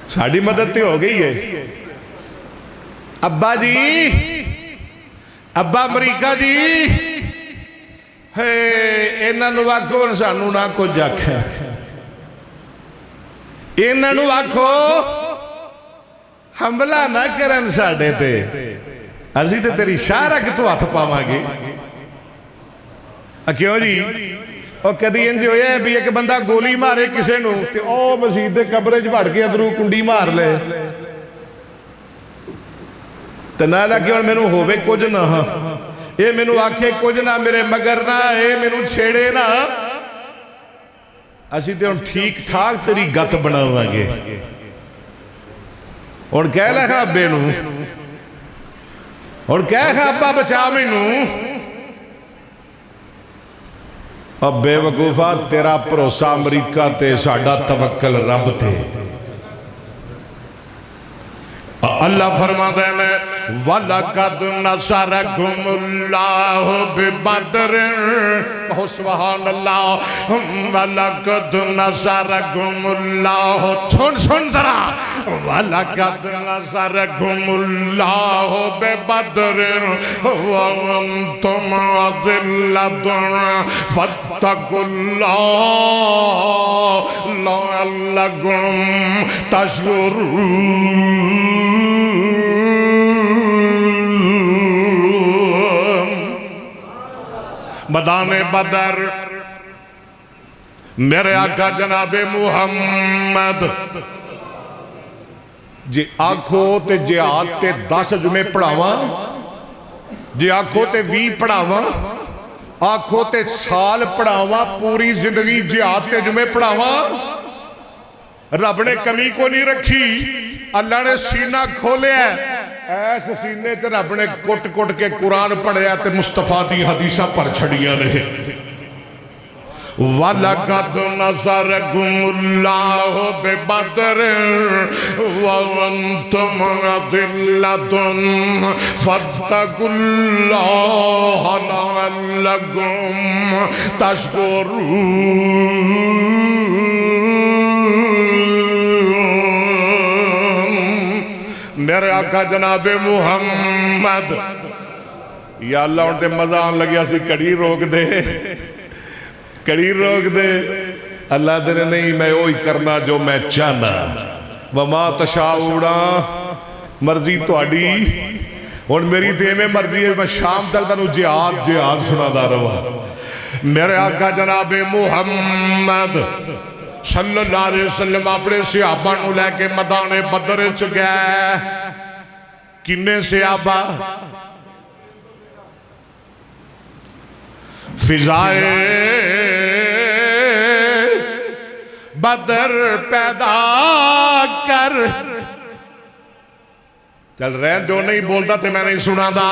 ساڑھی مدد تے ہو گئی ہے ابا جی ابا امریکہ جی اینا نو آکھو سانو نہ کچھ آکھیں اینا نو آکھو حملہ نہ کرن ساڑھے تے عزیز تے تیری شارہ کہ تو ہاتھ پاواں گے کیوں جی اور کدی انج ہویا ہے بھی ایک بندہ گولی مارے کسے نو تے او مسجد دے قبرے وڑ کے ادھروں کنڈی مار لے تنالا کیوں میں نو ہووے کچھ نہ اے میں نو آکھے کچھ نہ میرے مگر نہ اے میں نو چھیڑے نہ اسی تے ہن ٹھیک ٹھاک تیری گت بناواں گے ہن کہہ لے ابے نو ہن کہہ ابا بچا مینوں اب بے وقوفا تیرا بھروسہ امریکہ تے ساڈا توکل رب تے اللہ فرماتے ہیں وَلَقَدْ نَصَرَكُمُ اللَّهُ بِبَدْرٍ سبحان اللہ وَلَقَدْ نَصَرَكُمُ اللَّهُ سن ذرا وَلَقَدْ نَصَرَكُمُ اللَّهُ بِبَدْرٍ وَأَنْتُمْ أَذِلَّةٌ فَاتَّقُوا اللَّهَ لَعَلَّكُمْ تَشْكُرُونَ میدان بدر میرے آقا جناب محمد جی آنکھو تے جہاد تے 10 جمعے پڑھاواں جی آنکھو تے 20 پڑھاواں آنکھو تے سال پڑھاواں پوری زندگی جہاد تے جمعے پڑھاواں رب نے کمی کو نہیں رکھی اللہ نے سینہ کھولے ہے ایس سینے تے رب نے کٹ کٹ کے قرآن پڑھیا تے مصطفیٰ دی حدیثہ پر چھڑیاں رہے وَلَقَدْ نَصَرَكُمُ اللَّهُ بِبَدْرٍ وَأَنْتُمْ أَذِلَّةٌ فَاتَّقُوا اللَّهَ لَعَلَّكُمْ تَشْكُرُونَ میرے آقا جناب محمد یا اللہ انتے مزہ آن لگیا سی کڑی روک دے اللہ دے نہیں میں وہی کرنا جو میں چاہنا وما تشاؤنا مرضی تو اڈی اور میری دے میں مرضی ہے میں شام تک تنو جہاد سنا دا رہا میرے آقا جناب محمد صلی اللہ علیہ وسلم اپنے صحابہ نو لے کے میدان بدر چ گئے کنے صحابہ فضائے بدر پیدا کر چل رہے جو نہیں بولتا تھے میں نہیں سنا دا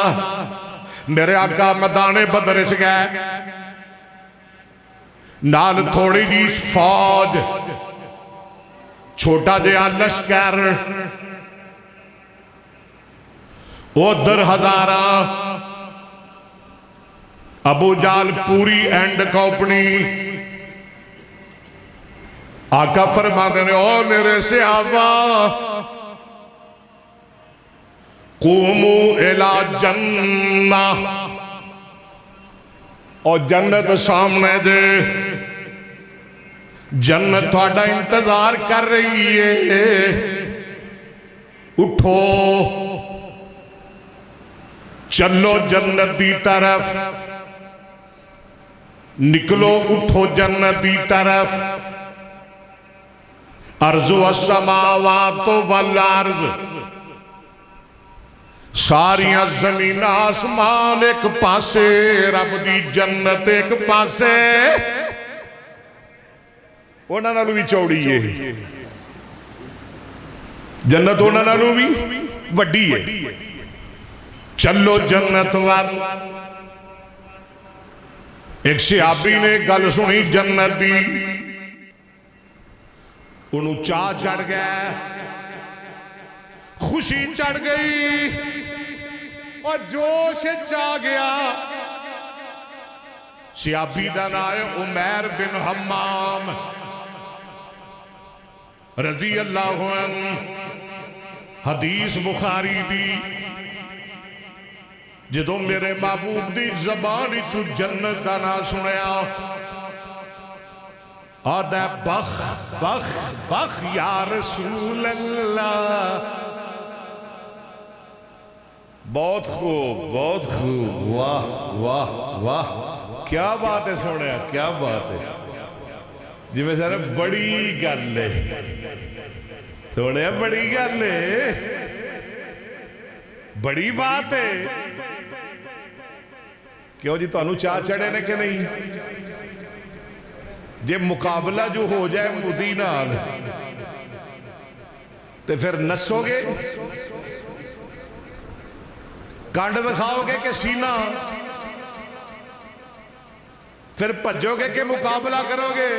میرے آقا میدان بدر چ گئے نال تھوڑی جی فوج چھوٹا جہا لشکر ادھر ہزارہ ابو جال پوری اینڈ کمپنی آقا فرماتے ہیں او میرے صحابہ قوموا الی جنہ اور جنت سامنے دے جنت تھوڑا انتظار کر رہی ہے اٹھو چلو جنت دی طرف نکلو اٹھو جنت دی طرف ارض و السماوات والارض ساریاں زمین آسمان ایک پاسے رب دی جنت ایک پاسے اونا نالو بھی چوڑی ہے جنت اونا نالو بھی وڈی ہے چلو جنت وال ایک صحابی نے گل سنی جنت دی انہوں چاہ چڑھ گیا خوشی چڑھ گئی اور جوش چاہ گیا صحابی دا نام ہے عمیر بن حمام رضی اللہ عنہ حدیث بخاری دی جدو میرے محبوب دی زبانی چو جنت دا نام سنیا آدھے بخ بخ بخ یا رسول اللہ بہت خوب واہ واہ واہ کیا بات ہے سوڑیا کیا بات ہے جی میں سارے بڑی گل ہے سوڑیا بڑی گل ہے بڑی بات ہے کیوں جی تو انہوں چاہ چڑھے نے کہ نہیں جے مقابلہ جو ہو جائے مودی نال تو پھر نسو گے کانڈ دکھاؤ گے کہ سینہ پھر بھجو گے کہ مقابلہ کرو گے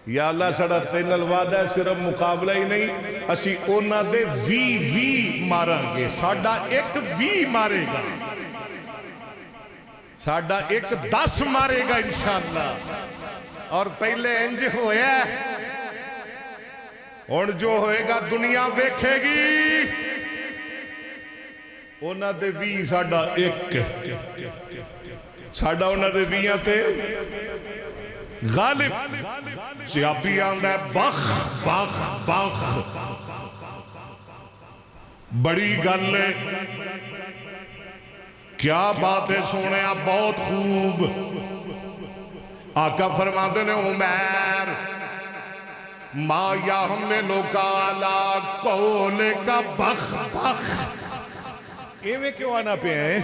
یا اللہ ساڈا تیرے نال وعدہ ہے صرف مقابلہ ہی نہیں اسی اونا دے وی ماراں گے ساڈا ایک وی مارے گا ساڈا ایک 10 مارے گا انشاءاللہ اور پہلے انج ہویا اور جو ہوئے گا دنیا ویکھے گی اونا دے وی ساڈا ایک ساڈا اونا دے ویاں تے غالب سیابی آندہ ہے بخ بخ بخ بڑی گلے کیا باتیں سونے آپ بہت خوب آقا فرماتے نے عمیر ما یحملو کالا کولے کا بخ بخ ایویں کیوں آنا پہ ہیں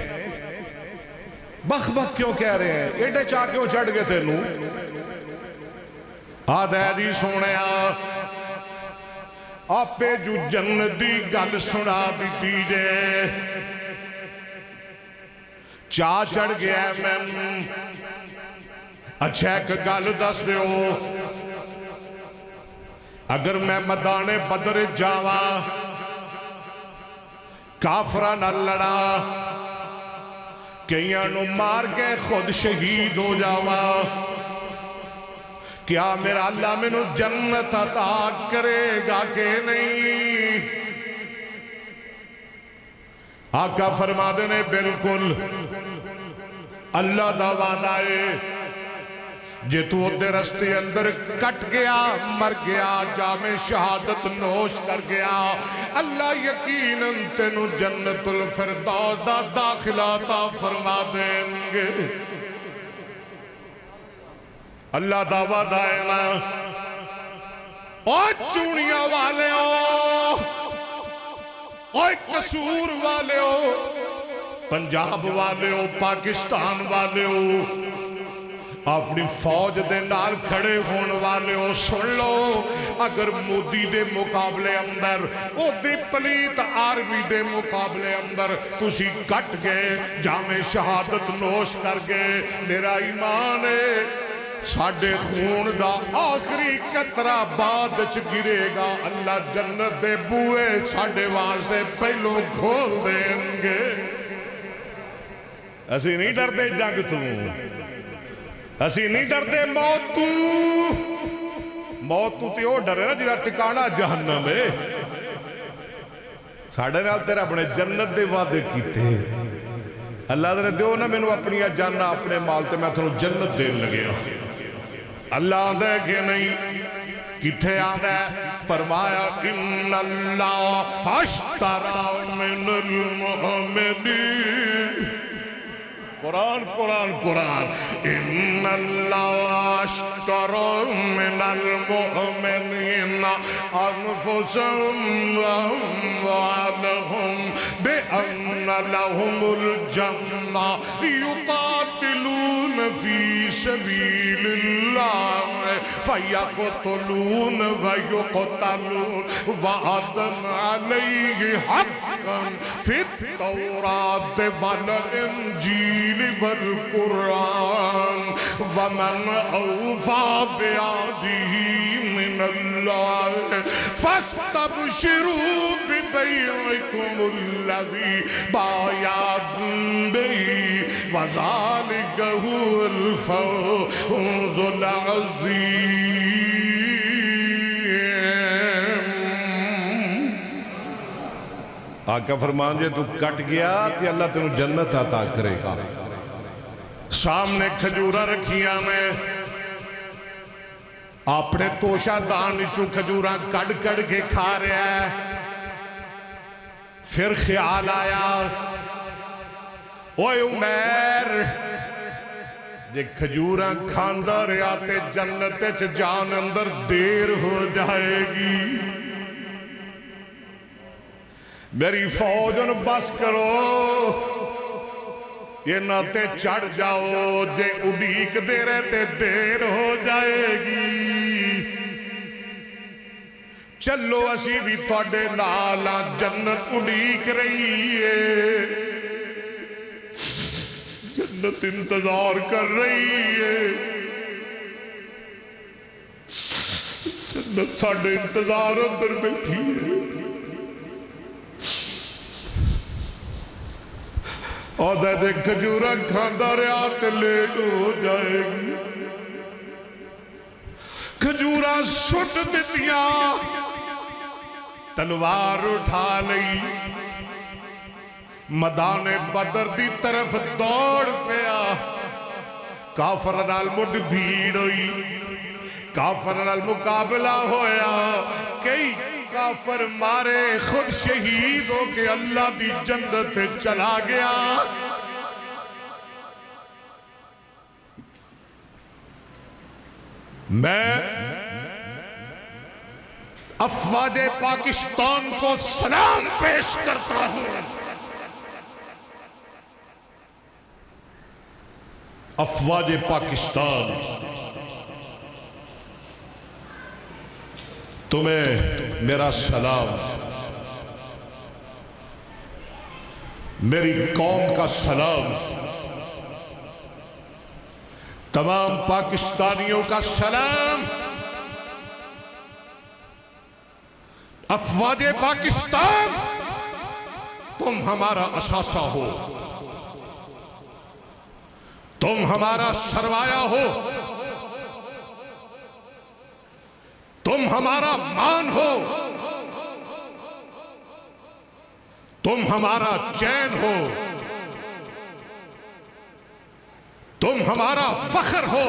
بخ بخ کیوں کہہ رہے ہیں ایڈے چاہ کیوں چڑھ گئے تھے نو آدھے دی سونے آپ پہ جو جنتی گل سنا دیتی جے چاہ چڑھ گیا ہے میں اچھا ایک گل دس دیو اگر میں میدان بدر جاوا کافرہ نہ لڑا کئیاں نو مار کے خود شہید ہو جاوا کیا میرا اللہ میں نو جنت عطا کرے گا کہ نہیں آقا فرما دینے بالکل اللہ دا وعدہ ہے جے تو دے رستے اندر کٹ گیا مر گیا جام شہادت نوش کر گیا اللہ یقیناً تینو جنت الفردوس دا داخلہ عطا فرما دیں گے اللہ دا وعدہ ہے نا اوہ چونیاں والے ہو اوہ قصور والے ہو پنجاب والے ہو پاکستان والے ہو اپنی فوج دے نال کھڑے ہون والے ہو سن لو اگر مودی دے مقابلے اندر او دے پلیت آرمی دے مقابلے اندر تسی کٹ گئے جامع شہادت نوش کر گئے میرا ایمان ہے ساڑھے خون دا آخری قطرہ بعد چ گرے گا اللہ جنت دے بوئے ساڑھے واسطے پہلو کھول دیں گے ایسی نہیں ڈرتے جنگ تم اسی نہیں ڈرتے موت تو تے او ڈرے نا جیدہ ٹکانا جہنم ہے ساڑھے نال تیرے اپنے جنت دے وعدے کیتے اللہ دے دیو نا میں نو اپنی جاننا اپنے مال تے میں تھنو جنت دے لگے اللہ دے کہ نہیں کتھے آدھے فرمایا ان اللہ اشترا من المؤمنین قرآن قرآن قرآن ان اللہ اشترا من المؤمنین انفسهم واموالهم بأن لهم الجنہ یقاتلون فی سبیل اللہ فیقتلون ویقتلون وعدا علیہ حقا فی التورات والانجیل والقرآن ومن اوفا بعہدہ من اللہ فاستبشروا ببیعکم الذی بایعتم بہ وذالک هو الفوز العظیم آقا فرمان جے تو کٹ گیا تو اللہ تینوں جنت عطا کرے گا سامنے کھجورہ رکھیاں میں اپنے توشہ دانشو کھجورہ کڑ کڑ کے کھا رہا ہے پھر خیال آیا اوہ عمیر جے کھجورہ کھاندہ رہا تے جنت چ جان اندر دیر ہو جائے گی میری فوج ان بس کرو انہاں تے چڑھ جاؤ، جے اڈیک دے رہے تے دیر ہو جائے گی۔ چلو اسی بھی تھوڑے نالا، جنت اڈیک رہی ہے، جنت انتظار کر رہی ہے، جنت ساڑھے انتظار اندر بیٹھی ہے۔ آدھے دے کھجورہ کھاندہ رہا تے لیٹ ہو جائے گی۔ کھجورہ سٹ دیتیاں، تلوار اٹھا لئی، میدان بدر دی طرف دوڑ پیا۔ کافر نال مڈ بھیڑ ہوئی، کافر نال مقابلہ ہویا، کئی کافر مارے، خود شہید ہو کے اللہ دی جنت چلا گیا۔ میں افواج پاکستان کو سلام پیش کرتا ہوں۔ افواج پاکستان، تمہیں میرا سلام، میری قوم کا سلام، تمام پاکستانیوں کا سلام۔ افواج پاکستان، تم ہمارا اثاثہ ہو، تم ہمارا سرمایہ ہو، تم ہمارا مان ہو، تم ہمارا چین ہو، تم ہمارا فخر ہو۔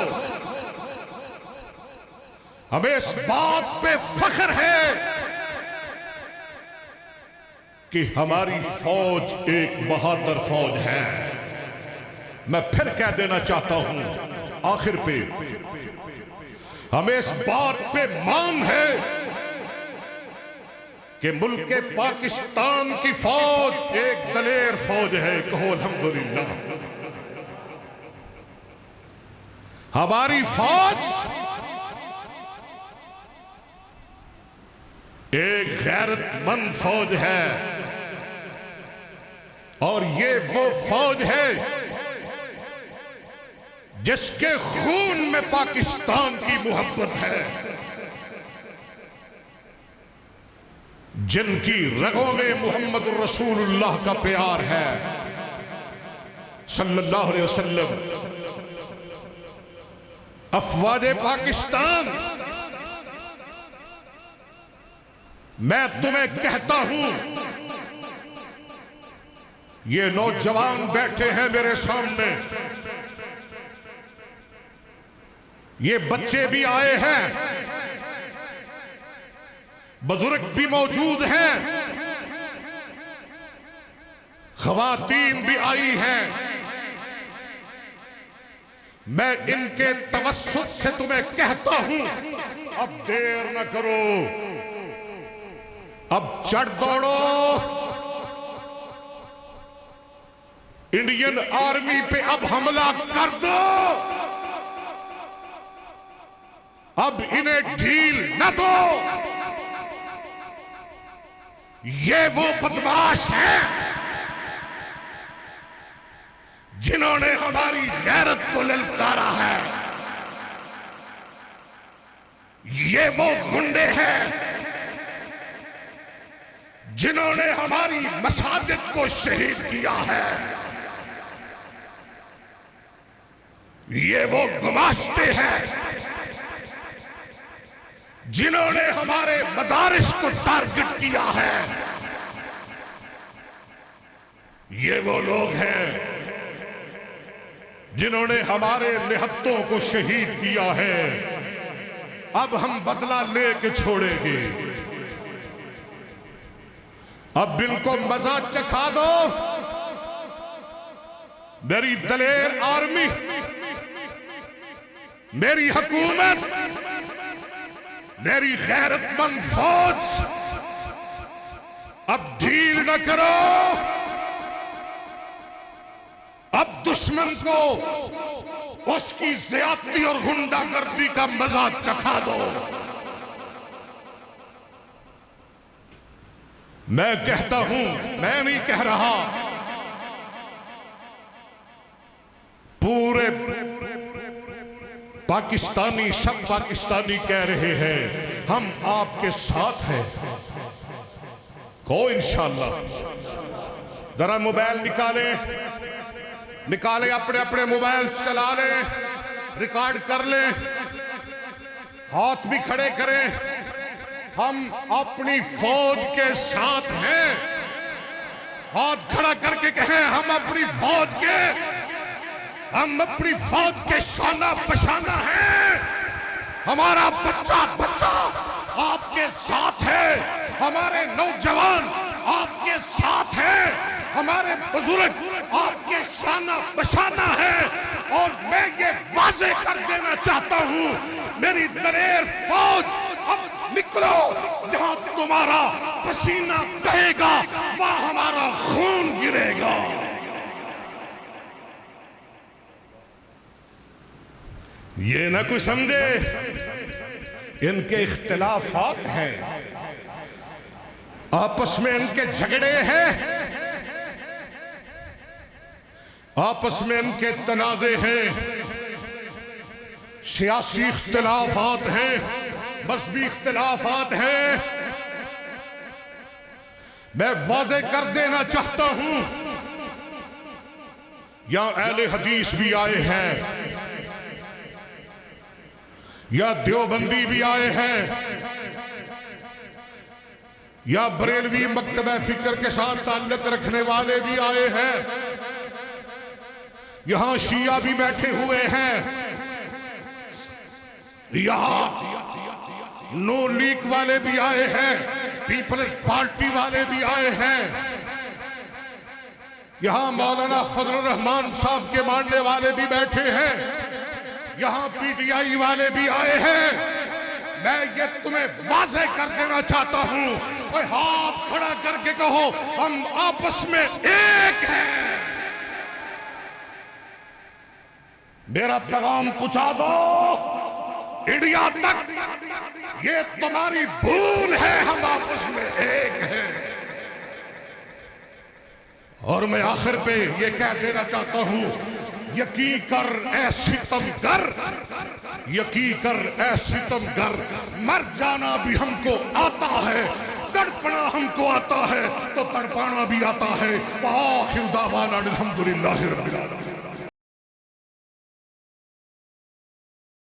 ہمیں اس بات پہ فخر ہے کہ ہماری فوج ایک بہادر فوج ہے۔ میں پھر کہہ دینا چاہتا ہوں آخر پہ، ہمیں اس بات پہ مان ہے کہ ملک پاکستان کی فوج ایک دلیر فوج ہے۔ کہو الحمدللہ۔ ہماری فوج ایک غیرت مند فوج ہے، اور یہ وہ فوج ہے جس کے خون میں پاکستان کی محبت ہے، جن کی رگوں میں محمد رسول اللہ کا پیار ہے صلی اللہ علیہ وسلم۔ افواج پاکستان، میں تمہیں کہتا ہوں، یہ نوجوان بیٹھے ہیں میرے سامنے، یہ بچے بھی آئے ہیں، بزرگ بھی موجود ہیں، خواتین بھی آئی ہیں۔ میں ان کے توسط سے تمہیں کہتا ہوں، اب دیر نہ کرو، اب چڑھ دوڑو، انڈین آرمی پہ اب حملہ کر دو، اب انہیں ڈھیل نہ دو۔ یہ وہ بدماش ہیں جنہوں نے ہماری غیرت کو للکارا ہے، یہ وہ غنڈے ہیں جنہوں نے ہماری مساجد کو شہید کیا ہے، یہ وہ گماشتے ہیں جنہوں نے ہمارے مدارس کو ٹارگٹ کیا ہے، یہ وہ لوگ ہیں جنہوں نے ہمارے نہتوں کو شہید کیا ہے۔ اب ہم بدلہ لے کے چھوڑیں گے، اب ان کو مزہ چکھا دو۔ میری دلیر آرمی، میری حکومت، میری غیرت مند فوج، اب ڈھیل نہ کرو، اب دشمن کو اس کی زیادتی اور غنڈہ گردی کا مزہ چکھا دو۔ میں کہتا ہوں، میں نہیں کہہ رہا، پورے پاکستانی، سب پاکستانی کہہ رہے ہیں ہم آپ کے ساتھ ہیں۔ کو انشاءاللہ ذرا موبائل نکالیں، اپنے اپنے موبائل چلا لیں، ریکارڈ کر لیں، ہاتھ بھی کھڑے کریں۔ ہم اپنی فوج کے ساتھ ہیں۔ ہاتھ کھڑا کر کے کہیں ہم اپنی فوج کے شانہ بشانہ ہیں۔ ہمارا بچہ آپ کے ساتھ ہے، ہمارے نوجوان آپ کے ساتھ ہیں، ہمارے بزرگ آپ کے شانہ بشانہ ہیں۔ اور میں یہ واضح کر دینا چاہتا ہوں، میری دلیر فوج، اب نکلو، جہاں تمہارا پسینہ بہے گا وہاں ہمارا خون گرے گا۔ یہ نہ کوئی سمجھے ان کے اختلافات ہیں، آپس میں ان کے جھگڑے ہیں، آپس میں ان کے تنازع ہیں، سیاسی اختلافات ہیں، مذہبی اختلافات ہیں۔ میں واضح کر دینا چاہتا ہوں، یا اہل حدیث بھی آئے ہیں، یا دیوبندی بھی آئے ہیں، یا بریلوی مکتبہ فکر کے ساتھ تعلق رکھنے والے بھی آئے ہیں، یہاں شیعہ بھی بیٹھے ہوئے ہیں، یہاں نو لیگ والے بھی آئے ہیں، پیپلز پارٹی والے بھی آئے ہیں، یہاں مولانا فضل الرحمان صاحب کے ماننے والے بھی بیٹھے ہیں، یہاں پی ٹی آئی والے بھی آئے ہیں۔ میں یہ تمہیں واضح کر دینا چاہتا ہوں، کوئی ہاتھ کھڑا کر کے کہو ہم آپس میں ایک ہیں۔ میرا پیغام پہنچا دو انڈیا تک، یہ تمہاری بھول ہے، ہم آپس میں ایک ہیں۔ اور میں آخر پہ یہ کہہ دینا چاہتا ہوں، یقین کر اے ستمگر، یقین کر اے ستمگر، مر جانا بھی ہم کو آتا ہے، تڑپنا ہم کو آتا ہے تو تڑپانا بھی آتا ہے۔ وآخر دعوانا الحمدللہ رب العالمین۔